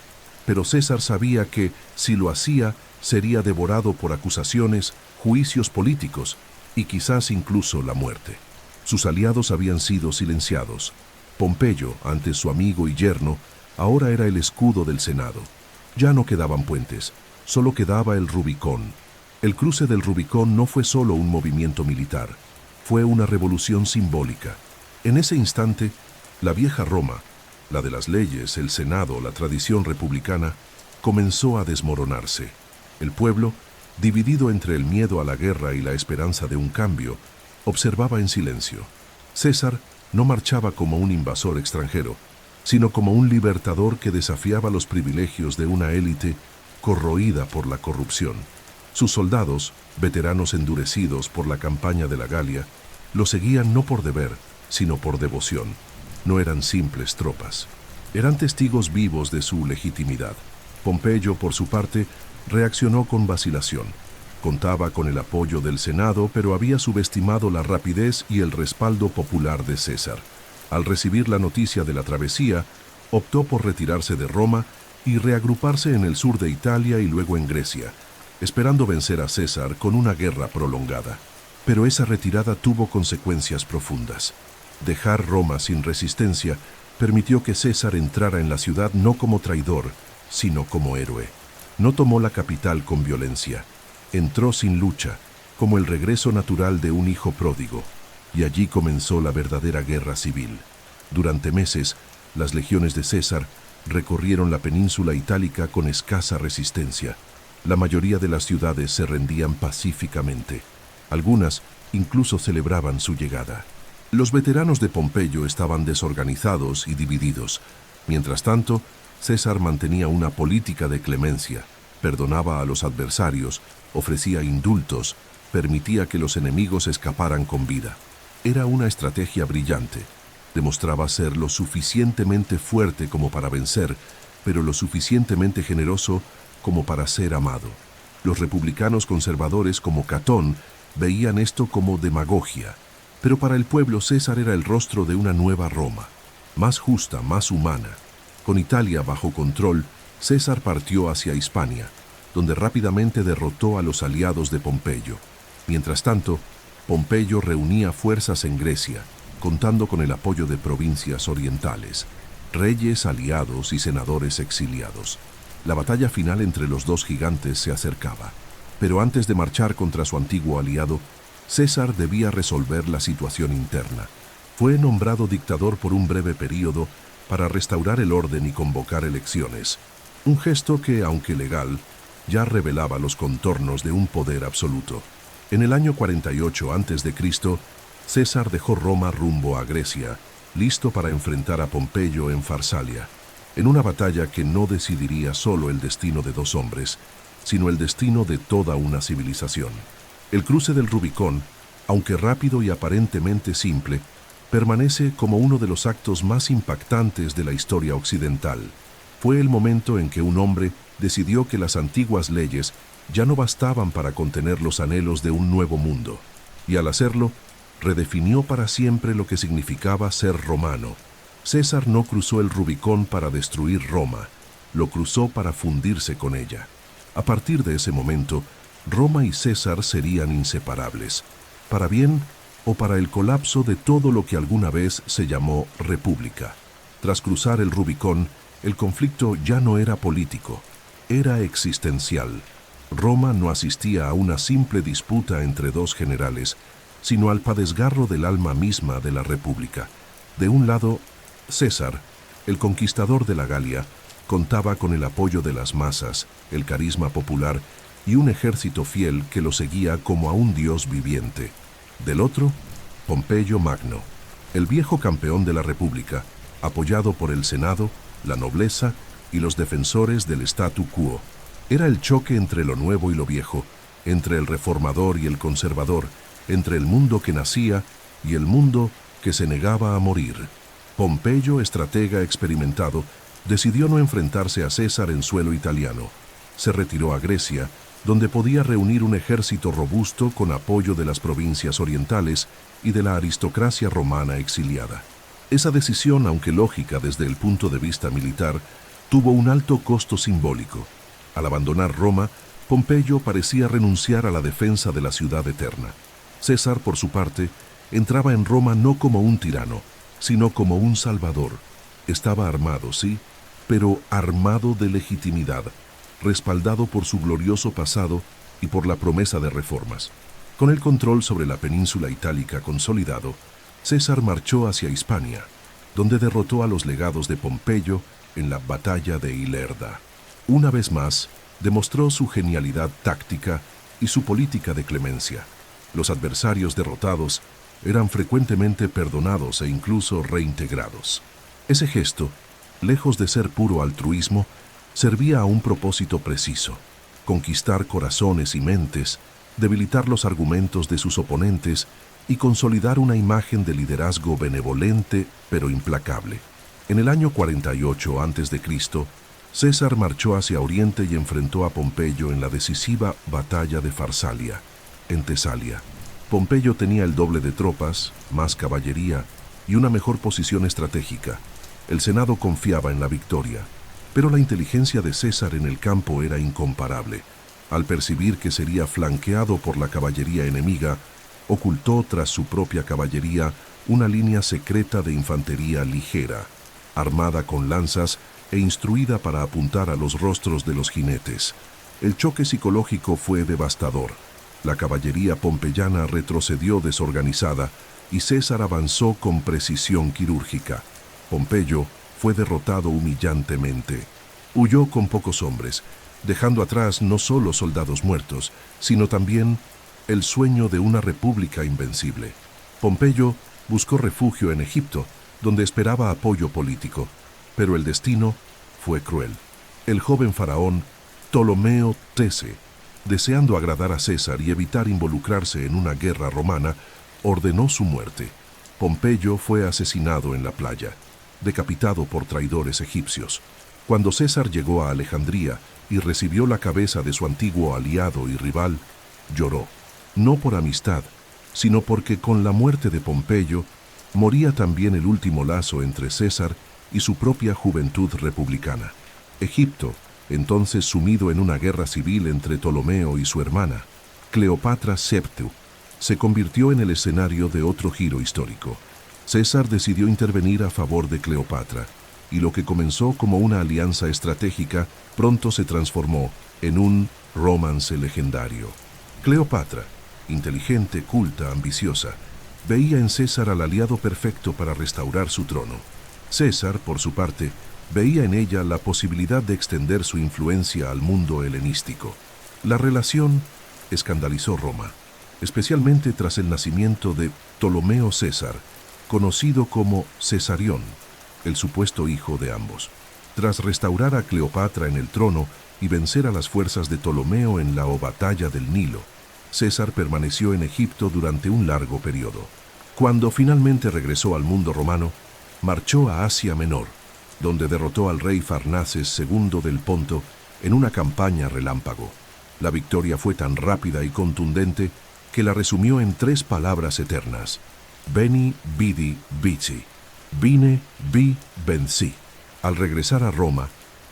Pero César sabía que, si lo hacía, sería devorado por acusaciones, juicios políticos y quizás incluso la muerte. Sus aliados habían sido silenciados. Pompeyo, antes su amigo y yerno, ahora era el escudo del Senado. Ya no quedaban puentes, solo quedaba el Rubicón. El cruce del Rubicón no fue solo un movimiento militar, fue una revolución simbólica. En ese instante, la vieja Roma, la de las leyes, el Senado, la tradición republicana, comenzó a desmoronarse. El pueblo, dividido entre el miedo a la guerra y la esperanza de un cambio, observaba en silencio. César no marchaba como un invasor extranjero, sino como un libertador que desafiaba los privilegios de una élite corroída por la corrupción. Sus soldados, veteranos endurecidos por la campaña de la Galia, lo seguían no por deber, sino por devoción. No eran simples tropas. Eran testigos vivos de su legitimidad. Pompeyo, por su parte, reaccionó con vacilación. Contaba con el apoyo del Senado, pero había subestimado la rapidez y el respaldo popular de César. Al recibir la noticia de la travesía, optó por retirarse de Roma y reagruparse en el sur de Italia y luego en Grecia, esperando vencer a César con una guerra prolongada. Pero esa retirada tuvo consecuencias profundas. Dejar Roma sin resistencia permitió que César entrara en la ciudad no como traidor, sino como héroe. No tomó la capital con violencia. Entró sin lucha, como el regreso natural de un hijo pródigo, y allí comenzó la verdadera guerra civil. Durante meses, las legiones de César recorrieron la península itálica con escasa resistencia. La mayoría de las ciudades se rendían pacíficamente. Algunas incluso celebraban su llegada. Los veteranos de Pompeyo estaban desorganizados y divididos. Mientras tanto, César mantenía una política de clemencia, perdonaba a los adversarios, ofrecía indultos, permitía que los enemigos escaparan con vida. Era una estrategia brillante. Demostraba ser lo suficientemente fuerte como para vencer, pero lo suficientemente generoso como para ser amado. Los republicanos conservadores como Catón veían esto como demagogia, pero para el pueblo César era el rostro de una nueva Roma, más justa, más humana. Con Italia bajo control, César partió hacia Hispania, donde rápidamente derrotó a los aliados de Pompeyo. Mientras tanto, Pompeyo reunía fuerzas en Grecia, contando con el apoyo de provincias orientales, reyes aliados y senadores exiliados. La batalla final entre los dos gigantes se acercaba, pero antes de marchar contra su antiguo aliado, César debía resolver la situación interna. Fue nombrado dictador por un breve período para restaurar el orden y convocar elecciones, un gesto que, aunque legal, ya revelaba los contornos de un poder absoluto. En el año 48 a.C., César dejó Roma rumbo a Grecia, listo para enfrentar a Pompeyo en Farsalia. en una batalla que no decidiría solo el destino de dos hombres, sino el destino de toda una civilización. El cruce del Rubicón, aunque rápido y aparentemente simple, permanece como uno de los actos más impactantes de la historia occidental. Fue el momento en que un hombre decidió que las antiguas leyes ya no bastaban para contener los anhelos de un nuevo mundo, y al hacerlo, redefinió para siempre lo que significaba ser romano. César no cruzó el Rubicón para destruir Roma, lo cruzó para fundirse con ella. A partir de ese momento, Roma y César serían inseparables, para bien o para el colapso de todo lo que alguna vez se llamó república. Tras cruzar el Rubicón, el conflicto ya no era político, era existencial. Roma no asistía a una simple disputa entre dos generales, sino al padezgarro del alma misma de la república. De un lado, César, el conquistador de la Galia, contaba con el apoyo de las masas, el carisma popular y un ejército fiel que lo seguía como a un dios viviente. Del otro, Pompeyo Magno, el viejo campeón de la República, apoyado por el Senado, la nobleza y los defensores del statu quo. Era el choque entre lo nuevo y lo viejo, entre el reformador y el conservador, entre el mundo que nacía y el mundo que se negaba a morir. Pompeyo, estratega experimentado, decidió no enfrentarse a César en suelo italiano. Se retiró a Grecia, donde podía reunir un ejército robusto con apoyo de las provincias orientales y de la aristocracia romana exiliada. Esa decisión, aunque lógica desde el punto de vista militar, tuvo un alto costo simbólico. Al abandonar Roma, Pompeyo parecía renunciar a la defensa de la ciudad eterna. César, por su parte, entraba en Roma no como un tirano, sino como un salvador. Estaba armado, sí, pero armado de legitimidad, respaldado por su glorioso pasado y por la promesa de reformas. Con el control sobre la península itálica consolidado, César marchó hacia Hispania, donde derrotó a los legados de Pompeyo en la batalla de Ilerda. Una vez más, demostró su genialidad táctica y su política de clemencia. Los adversarios derrotados eran frecuentemente perdonados e incluso reintegrados. Ese gesto, lejos de ser puro altruismo, servía a un propósito preciso: conquistar corazones y mentes, debilitar los argumentos de sus oponentes y consolidar una imagen de liderazgo benevolente pero implacable. En el año 48 a.C., César marchó hacia Oriente y enfrentó a Pompeyo en la decisiva batalla de Farsalia, en Tesalia. Pompeyo tenía el doble de tropas, más caballería y una mejor posición estratégica. El Senado confiaba en la victoria, pero la inteligencia de César en el campo era incomparable. Al percibir que sería flanqueado por la caballería enemiga, ocultó tras su propia caballería una línea secreta de infantería ligera, armada con lanzas e instruida para apuntar a los rostros de los jinetes. El choque psicológico fue devastador. La caballería pompeyana retrocedió desorganizada y César avanzó con precisión quirúrgica. Pompeyo fue derrotado humillantemente. Huyó con pocos hombres, dejando atrás no solo soldados muertos, sino también el sueño de una república invencible. Pompeyo buscó refugio en Egipto, donde esperaba apoyo político, pero el destino fue cruel. El joven faraón Ptolomeo XIII, deseando agradar a César y evitar involucrarse en una guerra romana, ordenó su muerte. Pompeyo fue asesinado en la playa, decapitado por traidores egipcios. Cuando César llegó a Alejandría y recibió la cabeza de su antiguo aliado y rival, lloró, no por amistad, sino porque con la muerte de Pompeyo moría también el último lazo entre César y su propia juventud republicana. Egipto, entonces sumido en una guerra civil entre Ptolomeo y su hermana, Cleopatra VII, se convirtió en el escenario de otro giro histórico. César decidió intervenir a favor de Cleopatra, y lo que comenzó como una alianza estratégica pronto se transformó en un romance legendario. Cleopatra, inteligente, culta, ambiciosa, veía en César al aliado perfecto para restaurar su trono. César, por su parte, veía en ella la posibilidad de extender su influencia al mundo helenístico. La relación escandalizó Roma, especialmente tras el nacimiento de Ptolomeo César, conocido como Cesarión, el supuesto hijo de ambos. Tras restaurar a Cleopatra en el trono y vencer a las fuerzas de Ptolomeo en la batalla del Nilo, César permaneció en Egipto durante un largo periodo. Cuando finalmente regresó al mundo romano, marchó a Asia Menor, donde derrotó al rey Farnaces II del Ponto en una campaña relámpago. La victoria fue tan rápida y contundente que la resumió en 3 palabras eternas: Veni, vidi, vici. Vine, vi, vencí. Al regresar a Roma,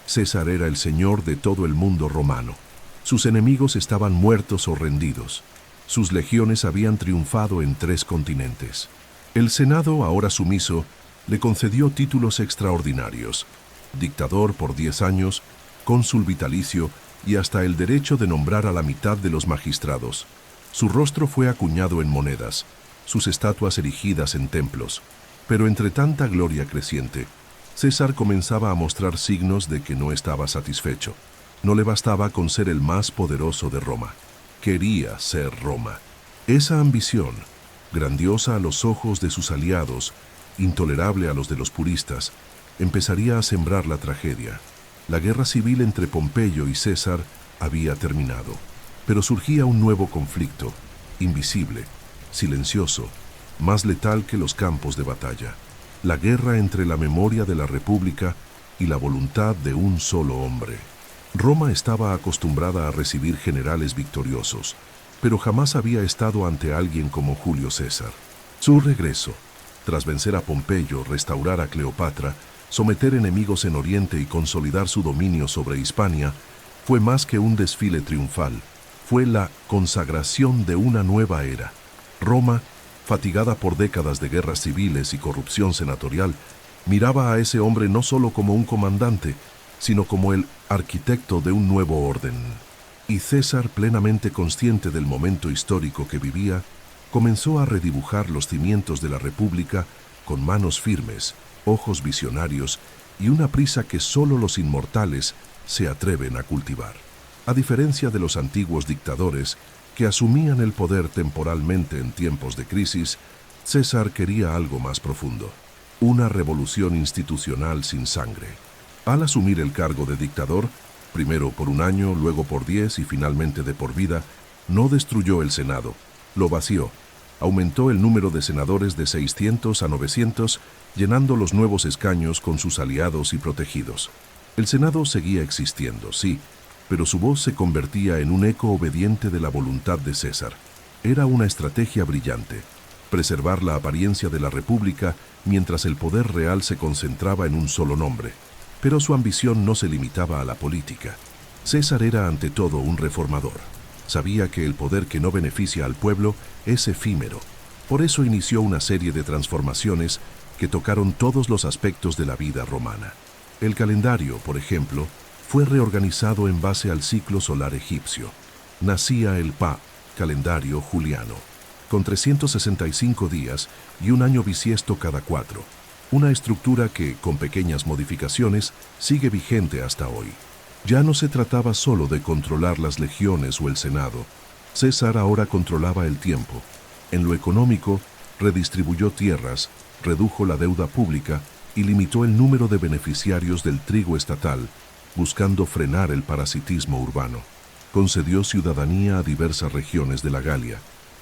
César era el señor de todo el mundo romano. Sus enemigos estaban muertos o rendidos. Sus legiones habían triunfado en 3 continentes. El Senado, ahora sumiso, le concedió títulos extraordinarios: dictador por 10 años, cónsul vitalicio y hasta el derecho de nombrar a la mitad de los magistrados. Su rostro fue acuñado en monedas, sus estatuas erigidas en templos. Pero entre tanta gloria creciente, César comenzaba a mostrar signos de que no estaba satisfecho. No le bastaba con ser el más poderoso de Roma. Quería ser Roma. Esa ambición, grandiosa a los ojos de sus aliados, intolerable a los de los puristas, empezaría a sembrar la tragedia. La guerra civil entre Pompeyo y César había terminado, pero surgía un nuevo conflicto, invisible, silencioso, más letal que los campos de batalla. La guerra entre la memoria de la República y la voluntad de un solo hombre. Roma estaba acostumbrada a recibir generales victoriosos, pero jamás había estado ante alguien como Julio César. Su regreso, tras vencer a Pompeyo, restaurar a Cleopatra, someter enemigos en Oriente y consolidar su dominio sobre Hispania, fue más que un desfile triunfal, fue la consagración de una nueva era. Roma, fatigada por décadas de guerras civiles y corrupción senatorial, miraba a ese hombre no solo como un comandante, sino como el arquitecto de un nuevo orden. Y César, plenamente consciente del momento histórico que vivía, comenzó a redibujar los cimientos de la República con manos firmes, ojos visionarios y una prisa que solo los inmortales se atreven a cultivar. A diferencia de los antiguos dictadores, que asumían el poder temporalmente en tiempos de crisis, César quería algo más profundo: una revolución institucional sin sangre. Al asumir el cargo de dictador, primero por 1 año, luego por 10 y finalmente de por vida, no destruyó el Senado, lo vació. Aumentó el número de senadores de 600 a 900, llenando los nuevos escaños con sus aliados y protegidos. El Senado seguía existiendo, sí, pero su voz se convertía en un eco obediente de la voluntad de César. Era una estrategia brillante: preservar la apariencia de la República mientras el poder real se concentraba en un solo nombre. Pero su ambición no se limitaba a la política. César era ante todo un reformador. Sabía que el poder que no beneficia al pueblo es efímero. Por eso inició una serie de transformaciones que tocaron todos los aspectos de la vida romana. El calendario, por ejemplo, fue reorganizado en base al ciclo solar egipcio. Nacía el calendario juliano, con 365 días y un año bisiesto cada 4. Una estructura que, con pequeñas modificaciones, sigue vigente hasta hoy. Ya no se trataba solo de controlar las legiones o el Senado. César ahora controlaba el tiempo. En lo económico, redistribuyó tierras, redujo la deuda pública y limitó el número de beneficiarios del trigo estatal, buscando frenar el parasitismo urbano. Concedió ciudadanía a diversas regiones de la Galia,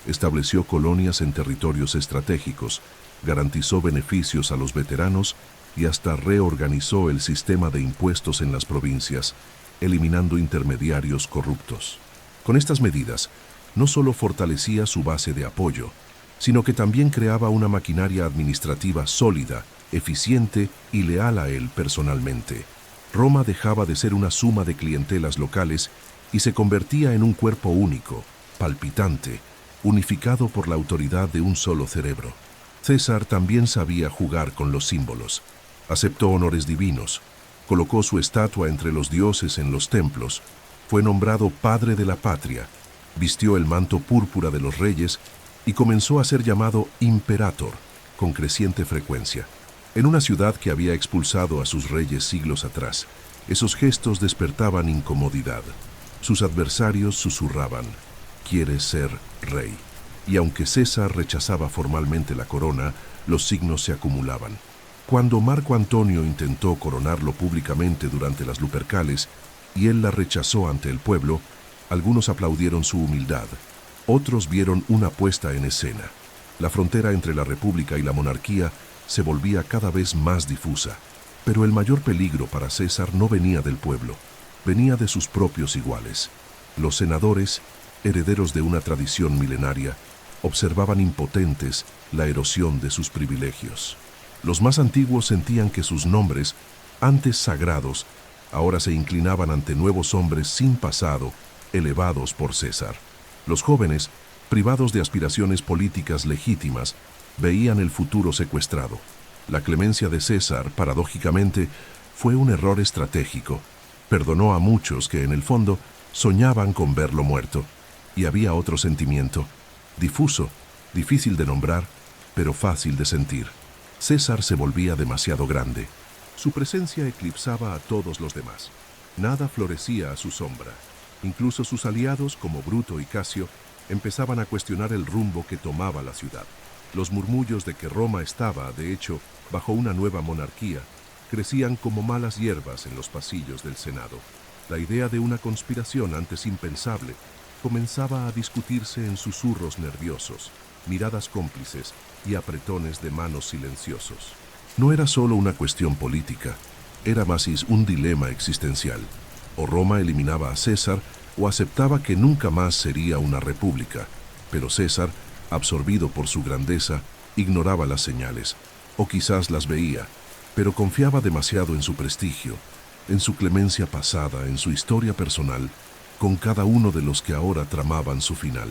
estableció colonias en territorios estratégicos, garantizó beneficios a los veteranos y hasta reorganizó el sistema de impuestos en las provincias, eliminando intermediarios corruptos. Con estas medidas, no solo fortalecía su base de apoyo, sino que también creaba una maquinaria administrativa sólida, eficiente y leal a él personalmente. Roma dejaba de ser una suma de clientelas locales y se convertía en un cuerpo único, palpitante, unificado por la autoridad de un solo cerebro. César también sabía jugar con los símbolos. Aceptó honores divinos, colocó su estatua entre los dioses en los templos, fue nombrado padre de la patria, vistió el manto púrpura de los reyes y comenzó a ser llamado imperator con creciente frecuencia. En una ciudad que había expulsado a sus reyes siglos atrás, esos gestos despertaban incomodidad. Sus adversarios susurraban: «¿Quieres ser rey?». Y aunque César rechazaba formalmente la corona, los signos se acumulaban. Cuando Marco Antonio intentó coronarlo públicamente durante las Lupercales y él la rechazó ante el pueblo, algunos aplaudieron su humildad. Otros vieron una puesta en escena. La frontera entre la república y la monarquía se volvía cada vez más difusa. Pero el mayor peligro para César no venía del pueblo, venía de sus propios iguales. Los senadores, herederos de una tradición milenaria, observaban impotentes la erosión de sus privilegios. Los más antiguos sentían que sus nombres, antes sagrados, ahora se inclinaban ante nuevos hombres sin pasado, elevados por César. Los jóvenes, privados de aspiraciones políticas legítimas, veían el futuro secuestrado. La clemencia de César, paradójicamente, fue un error estratégico. Perdonó a muchos que, en el fondo, soñaban con verlo muerto. Y había otro sentimiento, difuso, difícil de nombrar, pero fácil de sentir. César se volvía demasiado grande. Su presencia eclipsaba a todos los demás. Nada florecía a su sombra. Incluso sus aliados, como Bruto y Casio, empezaban a cuestionar el rumbo que tomaba la ciudad. Los murmullos de que Roma estaba, de hecho, bajo una nueva monarquía, crecían como malas hierbas en los pasillos del Senado. La idea de una conspiración antes impensable comenzaba a discutirse en susurros nerviosos, miradas cómplices y apretones de manos silenciosos. No era solo una cuestión política, era más un dilema existencial. O Roma eliminaba a César o aceptaba que nunca más sería una república. Pero César, absorbido por su grandeza, ignoraba las señales, o quizás las veía, pero confiaba demasiado en su prestigio, en su clemencia pasada, en su historia personal, con cada uno de los que ahora tramaban su final.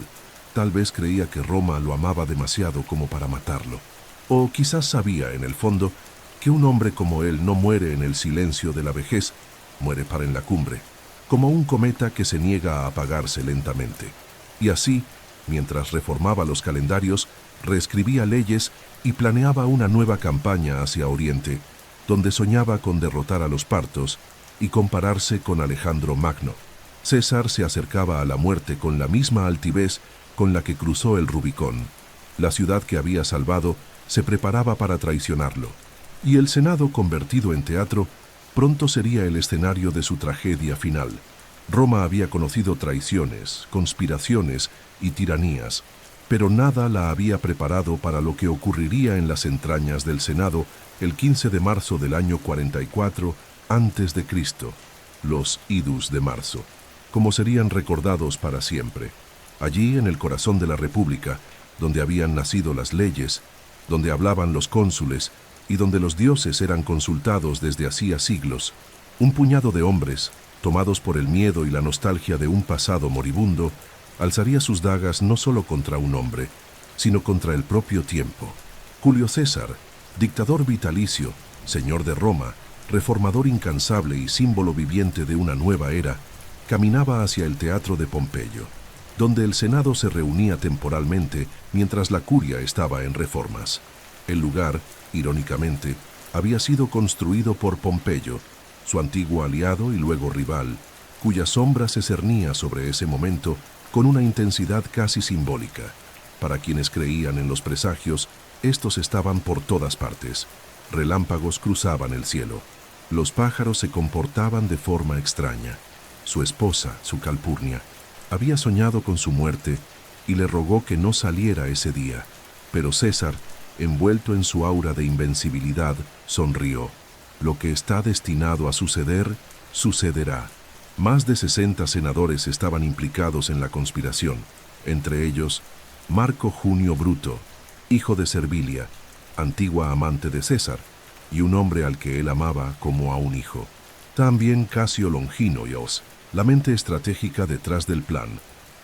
Tal vez creía que Roma lo amaba demasiado como para matarlo. O quizás sabía, en el fondo, que un hombre como él no muere en el silencio de la vejez, muere para en la cumbre, como un cometa que se niega a apagarse lentamente. Y así, mientras reformaba los calendarios, reescribía leyes y planeaba una nueva campaña hacia Oriente, donde soñaba con derrotar a los partos y compararse con Alejandro Magno. César se acercaba a la muerte con la misma altivez con la que cruzó el Rubicón. La ciudad que había salvado se preparaba para traicionarlo, y el Senado, convertido en teatro, pronto sería el escenario de su tragedia final. Roma había conocido traiciones, conspiraciones y tiranías, pero nada la había preparado para lo que ocurriría en las entrañas del Senado el 15 de marzo del año 44 a.C., los idus de marzo, como serían recordados para siempre. Allí, en el corazón de la República, donde habían nacido las leyes, donde hablaban los cónsules y donde los dioses eran consultados desde hacía siglos, un puñado de hombres, tomados por el miedo y la nostalgia de un pasado moribundo, alzaría sus dagas no solo contra un hombre, sino contra el propio tiempo. Julio César, dictador vitalicio, señor de Roma, reformador incansable y símbolo viviente de una nueva era, caminaba hacia el teatro de Pompeyo, donde el Senado se reunía temporalmente mientras la curia estaba en reformas. El lugar, irónicamente, había sido construido por Pompeyo, su antiguo aliado y luego rival, cuya sombra se cernía sobre ese momento con una intensidad casi simbólica. Para quienes creían en los presagios, estos estaban por todas partes. Relámpagos cruzaban el cielo. Los pájaros se comportaban de forma extraña. Su esposa, su Calpurnia, había soñado con su muerte y le rogó que no saliera ese día. Pero César, envuelto en su aura de invencibilidad, sonrió. Lo que está destinado a suceder, sucederá. Más de 60 senadores estaban implicados en la conspiración, entre ellos Marco Junio Bruto, hijo de Servilia, antigua amante de César, y un hombre al que él amaba como a un hijo. También Casio Longino y Os, la mente estratégica detrás del plan,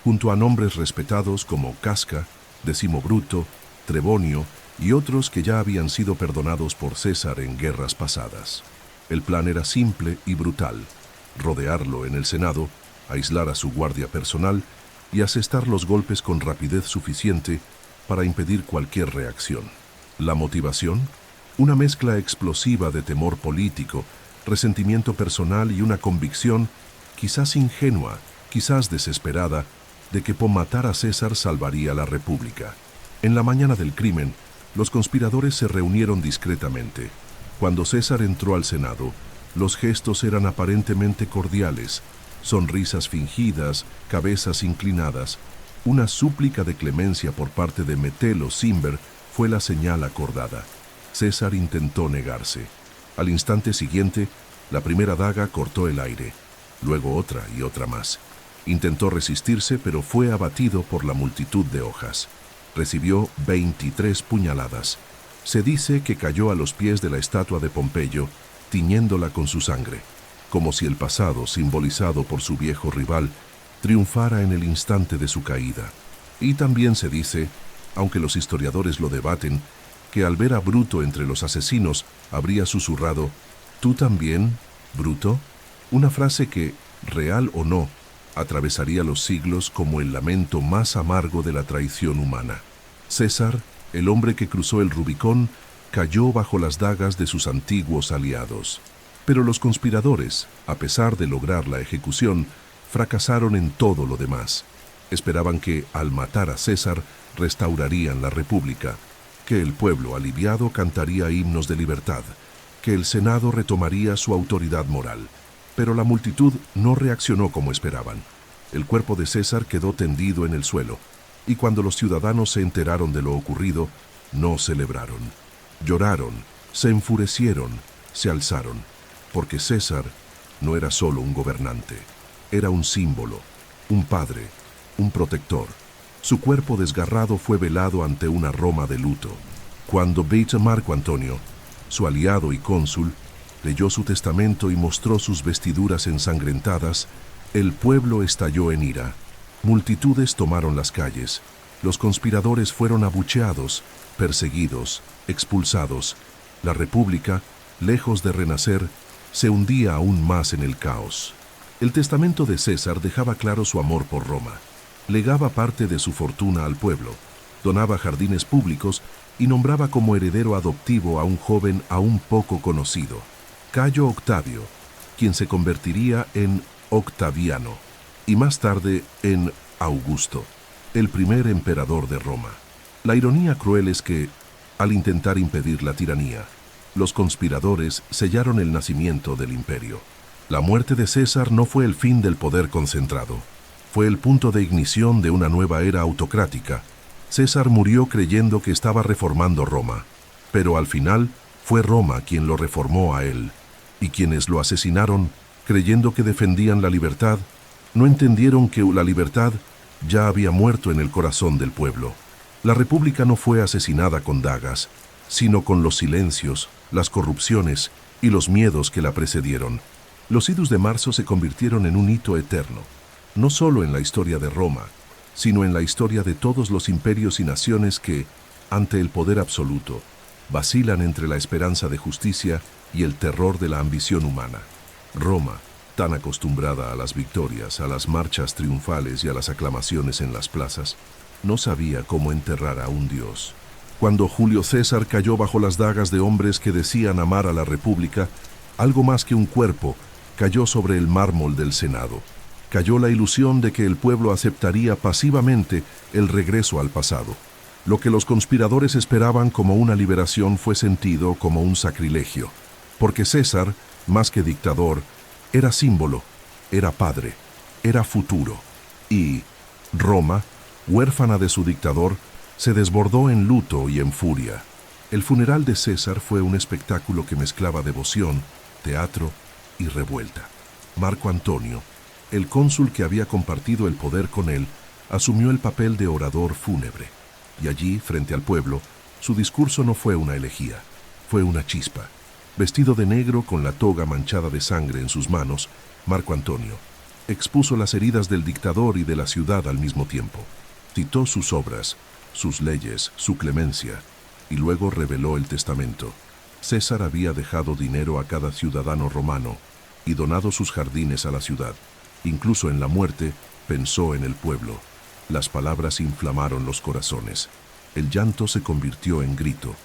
junto a nombres respetados como Casca, Decimo Bruto, Trebonio y otros que ya habían sido perdonados por César en guerras pasadas. El plan era simple y brutal: rodearlo en el Senado, aislar a su guardia personal y asestar los golpes con rapidez suficiente para impedir cualquier reacción. ¿La motivación? Una mezcla explosiva de temor político, resentimiento personal y una convicción, quizás ingenua, quizás desesperada, de que por matar a César salvaría la República. En la mañana del crimen, los conspiradores se reunieron discretamente. Cuando César entró al Senado, los gestos eran aparentemente cordiales, sonrisas fingidas, cabezas inclinadas. Una súplica de clemencia por parte de Metelo Cimber fue la señal acordada. César intentó negarse. Al instante siguiente, la primera daga cortó el aire, luego otra y otra más. Intentó resistirse, pero fue abatido por la multitud de hojas. Recibió 23 puñaladas. Se dice que cayó a los pies de la estatua de Pompeyo, tiñéndola con su sangre, como si el pasado, simbolizado por su viejo rival, triunfara en el instante de su caída. Y también se dice, aunque los historiadores lo debaten, que al ver a Bruto entre los asesinos, habría susurrado: «¿Tú también, Bruto?», una frase que, real o no, atravesaría los siglos como el lamento más amargo de la traición humana. César, el hombre que cruzó el Rubicón, cayó bajo las dagas de sus antiguos aliados. Pero los conspiradores, a pesar de lograr la ejecución, fracasaron en todo lo demás. Esperaban que, al matar a César, restaurarían la República, que el pueblo aliviado cantaría himnos de libertad, que el Senado retomaría su autoridad moral. Pero la multitud no reaccionó como esperaban. El cuerpo de César quedó tendido en el suelo, y cuando los ciudadanos se enteraron de lo ocurrido, no celebraron. Lloraron, se enfurecieron, se alzaron, porque César no era solo un gobernante, era un símbolo, un padre, un protector. Su cuerpo desgarrado fue velado ante una Roma de luto. Cuando Beata Marco Antonio, su aliado y cónsul, leyó su testamento y mostró sus vestiduras ensangrentadas, el pueblo estalló en ira. Multitudes tomaron las calles. Los conspiradores fueron abucheados, perseguidos, expulsados. La República, lejos de renacer, se hundía aún más en el caos. El testamento de César dejaba claro su amor por Roma. Legaba parte de su fortuna al pueblo, donaba jardines públicos y nombraba como heredero adoptivo a un joven aún poco conocido, Cayo Octavio, quien se convertiría en Octaviano y más tarde en Augusto, el primer emperador de Roma. La ironía cruel es que, al intentar impedir la tiranía, los conspiradores sellaron el nacimiento del imperio. La muerte de César no fue el fin del poder concentrado, fue el punto de ignición de una nueva era autocrática. César murió creyendo que estaba reformando Roma, pero al final fue Roma quien lo reformó a él, y quienes lo asesinaron, creyendo que defendían la libertad, no entendieron que la libertad ya había muerto en el corazón del pueblo. La República no fue asesinada con dagas, sino con los silencios, las corrupciones y los miedos que la precedieron. Los idus de marzo se convirtieron en un hito eterno, no solo en la historia de Roma, sino en la historia de todos los imperios y naciones que, ante el poder absoluto, vacilan entre la esperanza de justicia y el terror de la ambición humana. Roma, tan acostumbrada a las victorias, a las marchas triunfales y a las aclamaciones en las plazas, no sabía cómo enterrar a un dios. Cuando Julio César cayó bajo las dagas de hombres que decían amar a la República, algo más que un cuerpo cayó sobre el mármol del Senado. Cayó la ilusión de que el pueblo aceptaría pasivamente el regreso al pasado. Lo que los conspiradores esperaban como una liberación fue sentido como un sacrilegio, porque César, más que dictador, era símbolo, era padre, era futuro. Y Roma, huérfana de su dictador, se desbordó en luto y en furia. El funeral de César fue un espectáculo que mezclaba devoción, teatro y revuelta. Marco Antonio, el cónsul que había compartido el poder con él, asumió el papel de orador fúnebre. Y allí, frente al pueblo, su discurso no fue una elegía, fue una chispa. Vestido de negro con la toga manchada de sangre en sus manos, Marco Antonio expuso las heridas del dictador y de la ciudad al mismo tiempo. Citó sus obras, sus leyes, su clemencia, y luego reveló el testamento. César había dejado dinero a cada ciudadano romano y donado sus jardines a la ciudad. Incluso en la muerte, pensó en el pueblo. Las palabras inflamaron los corazones. El llanto se convirtió en grito,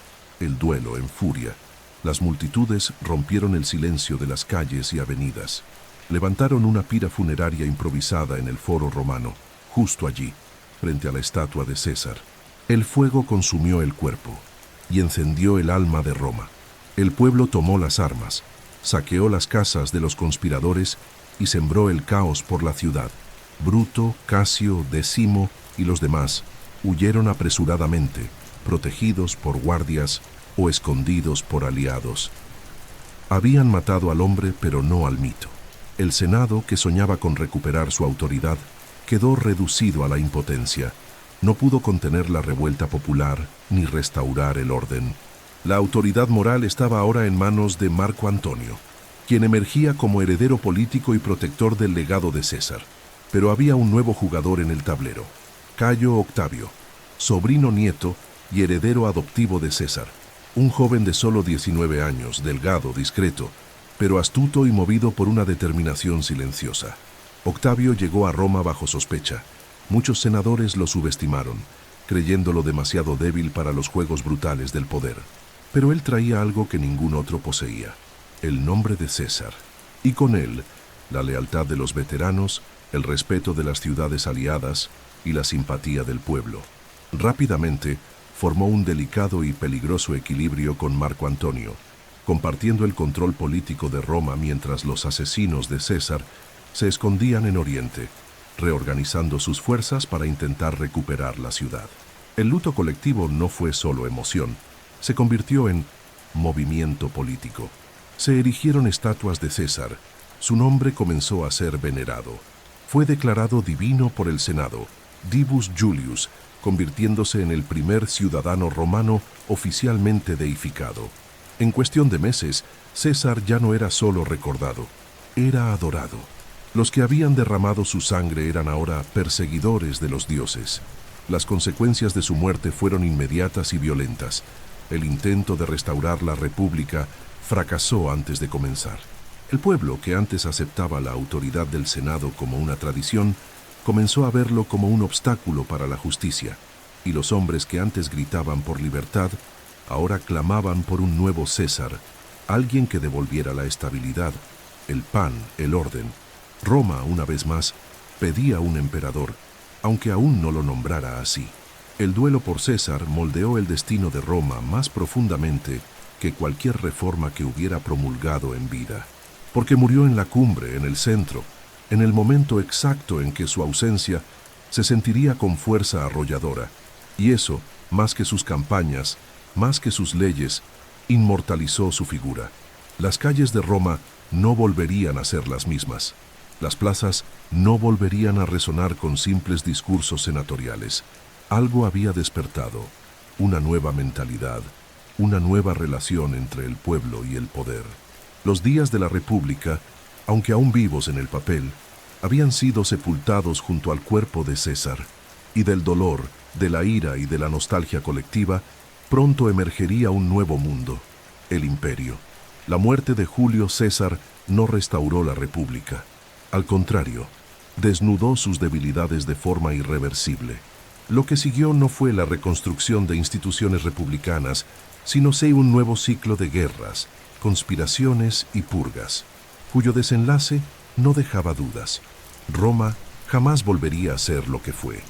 el duelo en furia. Las multitudes rompieron el silencio de las calles y avenidas. Levantaron una pira funeraria improvisada en el foro romano, justo allí, frente a la estatua de César. El fuego consumió el cuerpo y encendió el alma de Roma. El pueblo tomó las armas, saqueó las casas de los conspiradores y sembró el caos por la ciudad. Bruto, Casio, Decimo y los demás huyeron apresuradamente, protegidos por guardias o escondidos por aliados. Habían matado al hombre, pero no al mito. El Senado, que soñaba con recuperar su autoridad, quedó reducido a la impotencia. No pudo contener la revuelta popular ni restaurar el orden. La autoridad moral estaba ahora en manos de Marco Antonio, quien emergía como heredero político y protector del legado de César. Pero había un nuevo jugador en el tablero: Cayo Octavio, sobrino nieto y heredero adoptivo de César. Un joven de solo 19 años, delgado, discreto, pero astuto y movido por una determinación silenciosa. Octavio llegó a Roma bajo sospecha. Muchos senadores lo subestimaron, creyéndolo demasiado débil para los juegos brutales del poder. Pero él traía algo que ningún otro poseía: el nombre de César. Y con él, la lealtad de los veteranos, el respeto de las ciudades aliadas y la simpatía del pueblo. Rápidamente, formó un delicado y peligroso equilibrio con Marco Antonio, compartiendo el control político de Roma mientras los asesinos de César se escondían en Oriente, reorganizando sus fuerzas para intentar recuperar la ciudad. El luto colectivo no fue solo emoción, se convirtió en movimiento político. Se erigieron estatuas de César, su nombre comenzó a ser venerado. Fue declarado divino por el Senado, Divus Julius, convirtiéndose en el primer ciudadano romano oficialmente deificado. En cuestión de meses, César ya no era solo recordado, era adorado. Los que habían derramado su sangre eran ahora perseguidores de los dioses. Las consecuencias de su muerte fueron inmediatas y violentas. El intento de restaurar la república fracasó antes de comenzar. El pueblo, que antes aceptaba la autoridad del Senado como una tradición, comenzó a verlo como un obstáculo para la justicia, y los hombres que antes gritaban por libertad, ahora clamaban por un nuevo César, alguien que devolviera la estabilidad, el pan, el orden. Roma, una vez más, pedía un emperador, aunque aún no lo nombrara así. El duelo por César moldeó el destino de Roma más profundamente que cualquier reforma que hubiera promulgado en vida, porque murió en la cumbre, en el centro, en el momento exacto en que su ausencia se sentiría con fuerza arrolladora, y eso, más que sus campañas, más que sus leyes, inmortalizó su figura. Las calles de Roma no volverían a ser las mismas. Las plazas no volverían a resonar con simples discursos senatoriales. Algo había despertado, una nueva mentalidad, una nueva relación entre el pueblo y el poder. Los días de la República, aunque aún vivos en el papel, habían sido sepultados junto al cuerpo de César, y del dolor, de la ira y de la nostalgia colectiva, pronto emergería un nuevo mundo, el imperio. La muerte de Julio César no restauró la República. Al contrario, desnudó sus debilidades de forma irreversible. Lo que siguió no fue la reconstrucción de instituciones republicanas, sino un nuevo ciclo de guerras, conspiraciones y purgas, cuyo desenlace no dejaba dudas. Roma jamás volvería a ser lo que fue.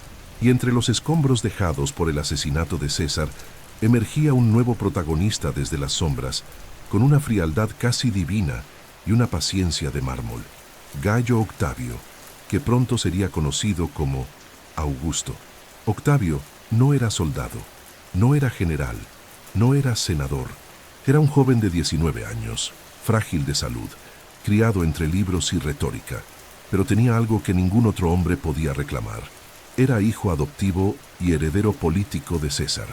Y entre los escombros dejados por el asesinato de César, emergía un nuevo protagonista desde las sombras, con una frialdad casi divina y una paciencia de mármol: Gayo Octavio, que pronto sería conocido como Augusto. Octavio no era soldado, no era general, no era senador. Era un joven de 19 años, frágil de salud, criado entre libros y retórica, pero tenía algo que ningún otro hombre podía reclamar. Era hijo adoptivo y heredero político de César,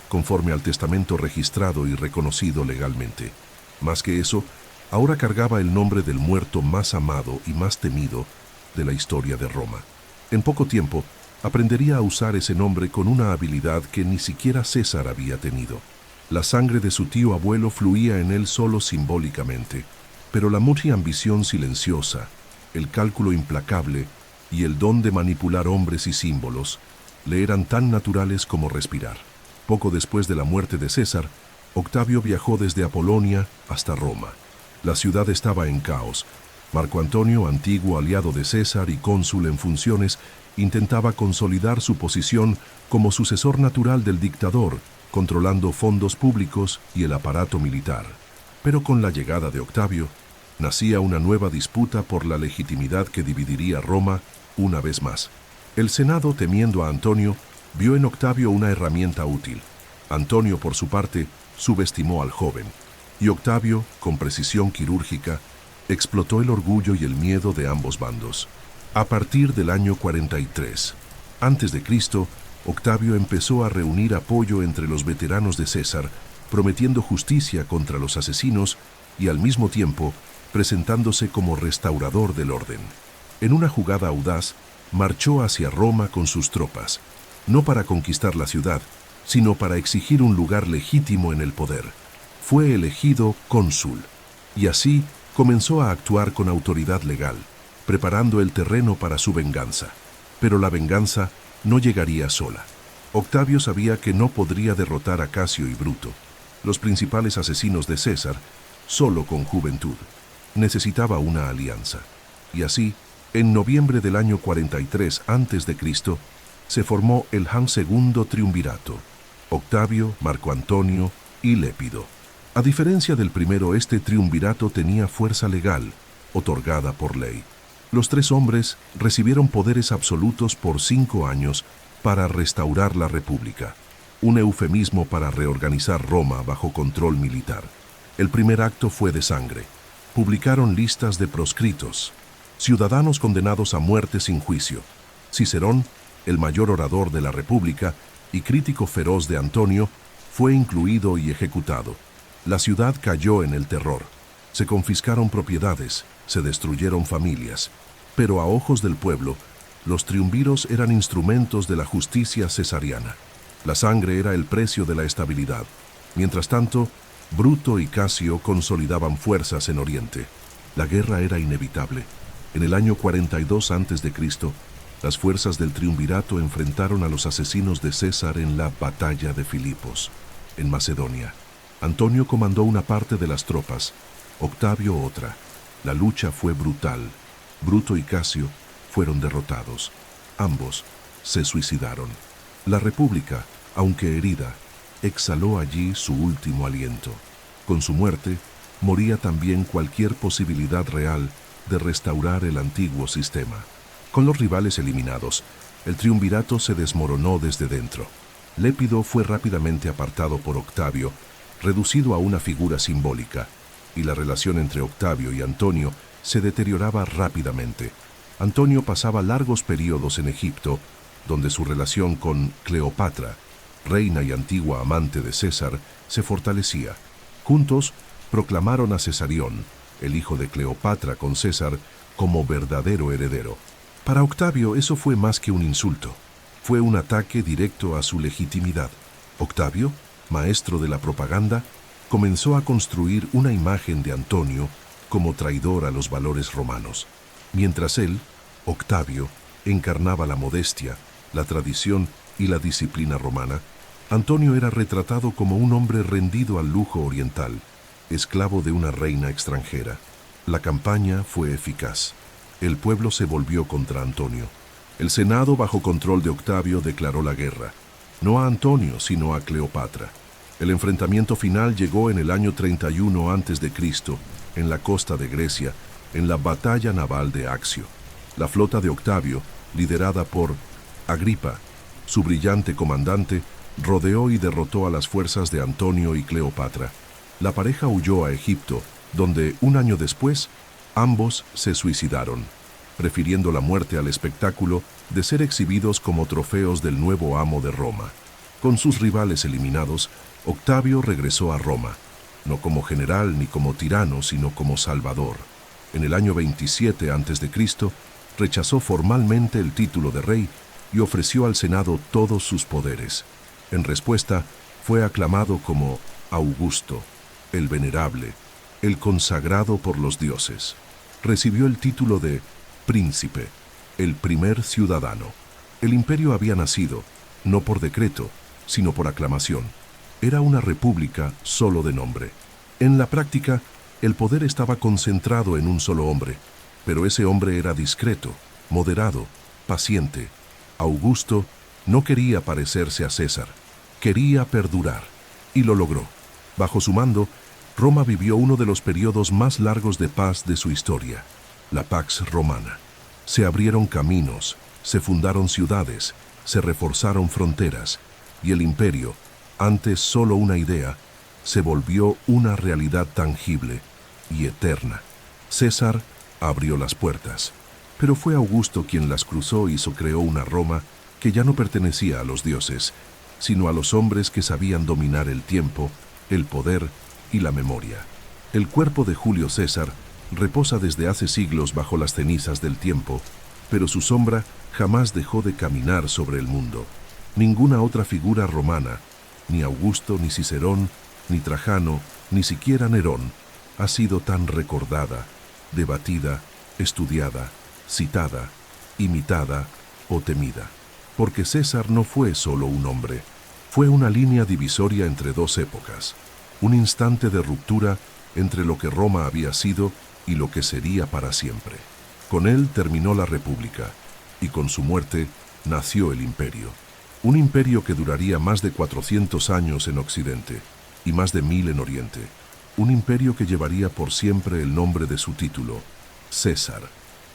conforme al testamento registrado y reconocido legalmente. Más que eso, ahora cargaba el nombre del muerto más amado y más temido de la historia de Roma. En poco tiempo, aprendería a usar ese nombre con una habilidad que ni siquiera César había tenido. La sangre de su tío abuelo fluía en él solo simbólicamente, pero la mucha ambición silenciosa, el cálculo implacable y el don de manipular hombres y símbolos le eran tan naturales como respirar. Poco después de la muerte de César, Octavio viajó desde Apolonia hasta Roma. La ciudad estaba en caos. Marco Antonio, antiguo aliado de César y cónsul en funciones, intentaba consolidar su posición como sucesor natural del dictador, controlando fondos públicos y el aparato militar. Pero con la llegada de Octavio, nacía una nueva disputa por la legitimidad que dividiría Roma una vez más. El Senado, temiendo a Antonio, vio en Octavio una herramienta útil. Antonio, por su parte, subestimó al joven, y Octavio, con precisión quirúrgica, explotó el orgullo y el miedo de ambos bandos. A partir del año 43 a.C., Octavio empezó a reunir apoyo entre los veteranos de César, prometiendo justicia contra los asesinos y al mismo tiempo presentándose como restaurador del orden. En una jugada audaz, marchó hacia Roma con sus tropas, no para conquistar la ciudad, sino para exigir un lugar legítimo en el poder. Fue elegido cónsul, y así comenzó a actuar con autoridad legal, preparando el terreno para su venganza. Pero la venganza no llegaría sola. Octavio sabía que no podría derrotar a Casio y Bruto, los principales asesinos de César, solo con juventud. Necesitaba una alianza. Y así, en noviembre del año 43 a.C., se formó el segundo triunvirato: Octavio, Marco Antonio y Lépido. A diferencia del primero, este triunvirato tenía fuerza legal, otorgada por ley. Los tres hombres recibieron poderes absolutos por 5 años para restaurar la República, un eufemismo para reorganizar Roma bajo control militar. El primer acto fue de sangre. Publicaron listas de proscritos, ciudadanos condenados a muerte sin juicio. Cicerón, el mayor orador de la República y crítico feroz de Antonio, fue incluido y ejecutado. La ciudad cayó en el terror. Se confiscaron propiedades, se destruyeron familias. Pero a ojos del pueblo, los triunviros eran instrumentos de la justicia cesariana. La sangre era el precio de la estabilidad. Mientras tanto, Bruto y Casio consolidaban fuerzas en Oriente. La guerra era inevitable. En el año 42 a.C., las fuerzas del triunvirato enfrentaron a los asesinos de César en la batalla de Filipos, en Macedonia. Antonio comandó una parte de las tropas, Octavio otra. La lucha fue brutal. Bruto y Casio fueron derrotados. Ambos se suicidaron. La República, aunque herida, exhaló allí su último aliento. Con su muerte, moría también cualquier posibilidad real de restaurar el antiguo sistema. Con los rivales eliminados, el triunvirato se desmoronó desde dentro. Lépido fue rápidamente apartado por Octavio, reducido a una figura simbólica, y la relación entre Octavio y Antonio se deterioraba rápidamente. Antonio pasaba largos periodos en Egipto, donde su relación con Cleopatra, reina y antigua amante de César, se fortalecía. Juntos proclamaron a Cesarión, el hijo de Cleopatra con César, como verdadero heredero. Para Octavio eso fue más que un insulto. Fue un ataque directo a su legitimidad. Octavio, maestro de la propaganda, comenzó a construir una imagen de Antonio como traidor a los valores romanos. Mientras él, Octavio, encarnaba la modestia, la tradición y la disciplina romana, Antonio era retratado como un hombre rendido al lujo oriental, esclavo de una reina extranjera. La campaña fue eficaz. El pueblo se volvió contra Antonio. El Senado, bajo control de Octavio, declaró la guerra, no a Antonio, sino a Cleopatra. El enfrentamiento final llegó en el año 31 a.C., en la costa de Grecia, en la batalla naval de Accio. La flota de Octavio, liderada por Agripa, su brillante comandante, rodeó y derrotó a las fuerzas de Antonio y Cleopatra. La pareja huyó a Egipto, donde, un año después, ambos se suicidaron, prefiriendo la muerte al espectáculo de ser exhibidos como trofeos del nuevo amo de Roma. Con sus rivales eliminados, Octavio regresó a Roma, no como general ni como tirano, sino como salvador. En el año 27 a.C., rechazó formalmente el título de rey y ofreció al Senado todos sus poderes. En respuesta, fue aclamado como Augusto, el venerable, el consagrado por los dioses. Recibió el título de príncipe, el primer ciudadano. El imperio había nacido, no por decreto, sino por aclamación. Era una república solo de nombre. En la práctica, el poder estaba concentrado en un solo hombre, pero ese hombre era discreto, moderado, paciente. Augusto no quería parecerse a César, quería perdurar, y lo logró. Bajo su mando, Roma vivió uno de los periodos más largos de paz de su historia, la Pax Romana. Se abrieron caminos, se fundaron ciudades, se reforzaron fronteras, y el imperio, antes solo una idea, se volvió una realidad tangible y eterna. César abrió las puertas, pero fue Augusto quien las cruzó y creó una Roma que ya no pertenecía a los dioses, sino a los hombres que sabían dominar el tiempo, el poder y la memoria. El cuerpo de Julio César reposa desde hace siglos bajo las cenizas del tiempo, pero su sombra jamás dejó de caminar sobre el mundo. Ninguna otra figura romana, ni Augusto, ni Cicerón, ni Trajano, ni siquiera Nerón, ha sido tan recordada, debatida, estudiada, citada, imitada o temida. Porque César no fue solo un hombre, fue una línea divisoria entre dos épocas, un instante de ruptura entre lo que Roma había sido y lo que sería para siempre. Con él terminó la República, y con su muerte nació el imperio. Un imperio que duraría más de 400 años en Occidente y más de 1000 en Oriente. Un imperio que llevaría por siempre el nombre de su título, César,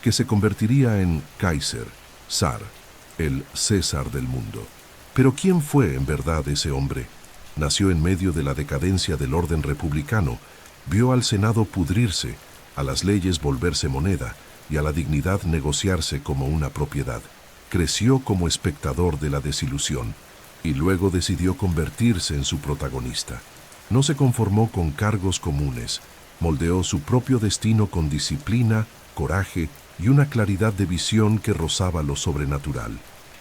que se convertiría en Kaiser, Zar, el César del mundo. Pero ¿quién fue en verdad ese hombre? Nació en medio de la decadencia del orden republicano, vio al Senado pudrirse, a las leyes volverse moneda y a la dignidad negociarse como una propiedad. Creció como espectador de la desilusión y luego decidió convertirse en su protagonista. No se conformó con cargos comunes, moldeó su propio destino con disciplina, coraje y una claridad de visión que rozaba lo sobrenatural.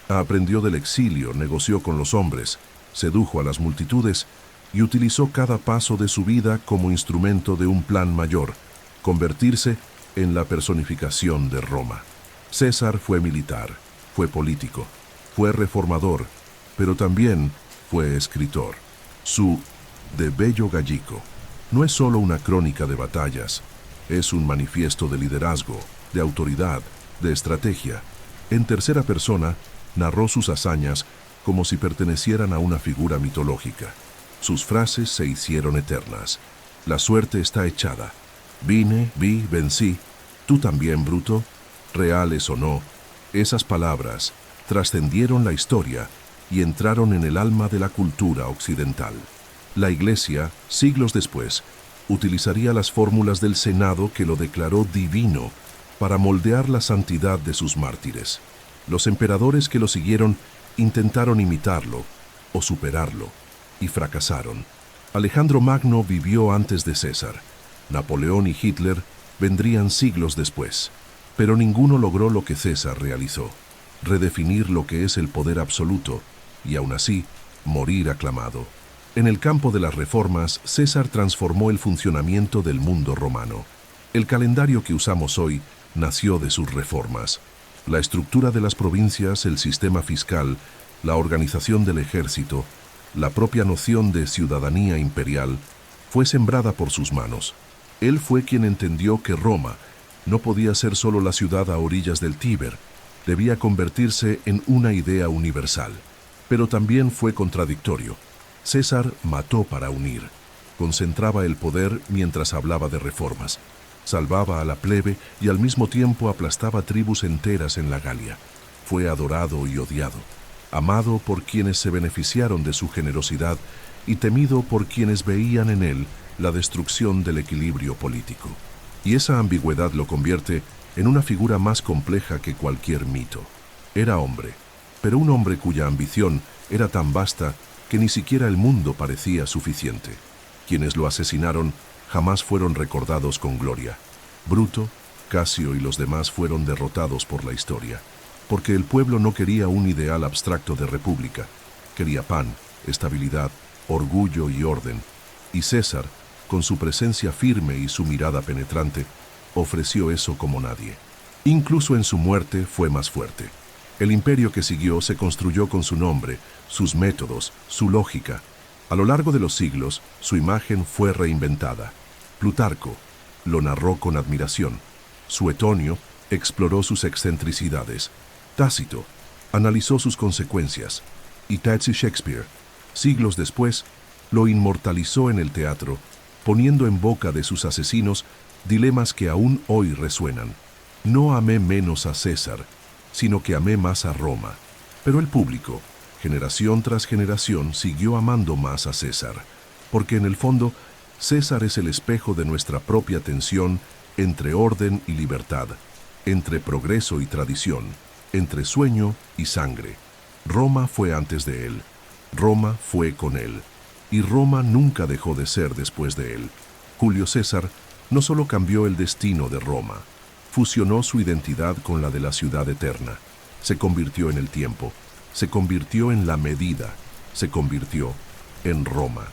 Aprendió del exilio, negoció con los hombres, sedujo a las multitudes y utilizó cada paso de su vida como instrumento de un plan mayor, convertirse en la personificación de Roma. César fue militar, fue político, fue reformador, pero también fue escritor. Su De Bello Gallico no es solo una crónica de batallas, es un manifiesto de liderazgo, de autoridad, de estrategia. En tercera persona, narró sus hazañas como si pertenecieran a una figura mitológica. Sus frases se hicieron eternas. La suerte está echada. Vine, vi, vencí. Tú también, Bruto. Reales o no, esas palabras trascendieron la historia y entraron en el alma de la cultura occidental. La Iglesia, siglos después, utilizaría las fórmulas del Senado que lo declaró divino para moldear la santidad de sus mártires. Los emperadores que lo siguieron intentaron imitarlo o superarlo y fracasaron. Alejandro Magno vivió antes de César. Napoleón y Hitler vendrían siglos después, pero ninguno logró lo que César realizó, redefinir lo que es el poder absoluto y aún así morir aclamado. En el campo de las reformas, César transformó el funcionamiento del mundo romano. El calendario que usamos hoy nació de sus reformas. La estructura de las provincias, el sistema fiscal, la organización del ejército, la propia noción de ciudadanía imperial, fue sembrada por sus manos. Él fue quien entendió que Roma no podía ser solo la ciudad a orillas del Tíber, debía convertirse en una idea universal. Pero también fue contradictorio. César mató para unir, concentraba el poder mientras hablaba de reformas, salvaba a la plebe y al mismo tiempo aplastaba tribus enteras en la Galia. Fue adorado y odiado, amado por quienes se beneficiaron de su generosidad y temido por quienes veían en él la destrucción del equilibrio político. Y esa ambigüedad lo convierte en una figura más compleja que cualquier mito. Era hombre, pero un hombre cuya ambición era tan vasta que ni siquiera el mundo parecía suficiente. Quienes lo asesinaron jamás fueron recordados con gloria. Bruto, Casio y los demás fueron derrotados por la historia, porque el pueblo no quería un ideal abstracto de república, quería pan, estabilidad, orgullo y orden, y César, con su presencia firme y su mirada penetrante, ofreció eso como nadie. Incluso en su muerte fue más fuerte. El imperio que siguió se construyó con su nombre, sus métodos, su lógica. A lo largo de los siglos, su imagen fue reinventada. Plutarco lo narró con admiración. Suetonio exploró sus excentricidades. Tácito analizó sus consecuencias. Y Tatsi Shakespeare, siglos después, lo inmortalizó en el teatro poniendo en boca de sus asesinos dilemas que aún hoy resuenan. No amé menos a César, sino que amé más a Roma. Pero el público, generación tras generación, siguió amando más a César, porque en el fondo, César es el espejo de nuestra propia tensión entre orden y libertad, entre progreso y tradición, entre sueño y sangre. Roma fue antes de él, Roma fue con él, y Roma nunca dejó de ser después de él. Julio César no solo cambió el destino de Roma, fusionó su identidad con la de la ciudad eterna, se convirtió en el tiempo, se convirtió en la medida, se convirtió en Roma.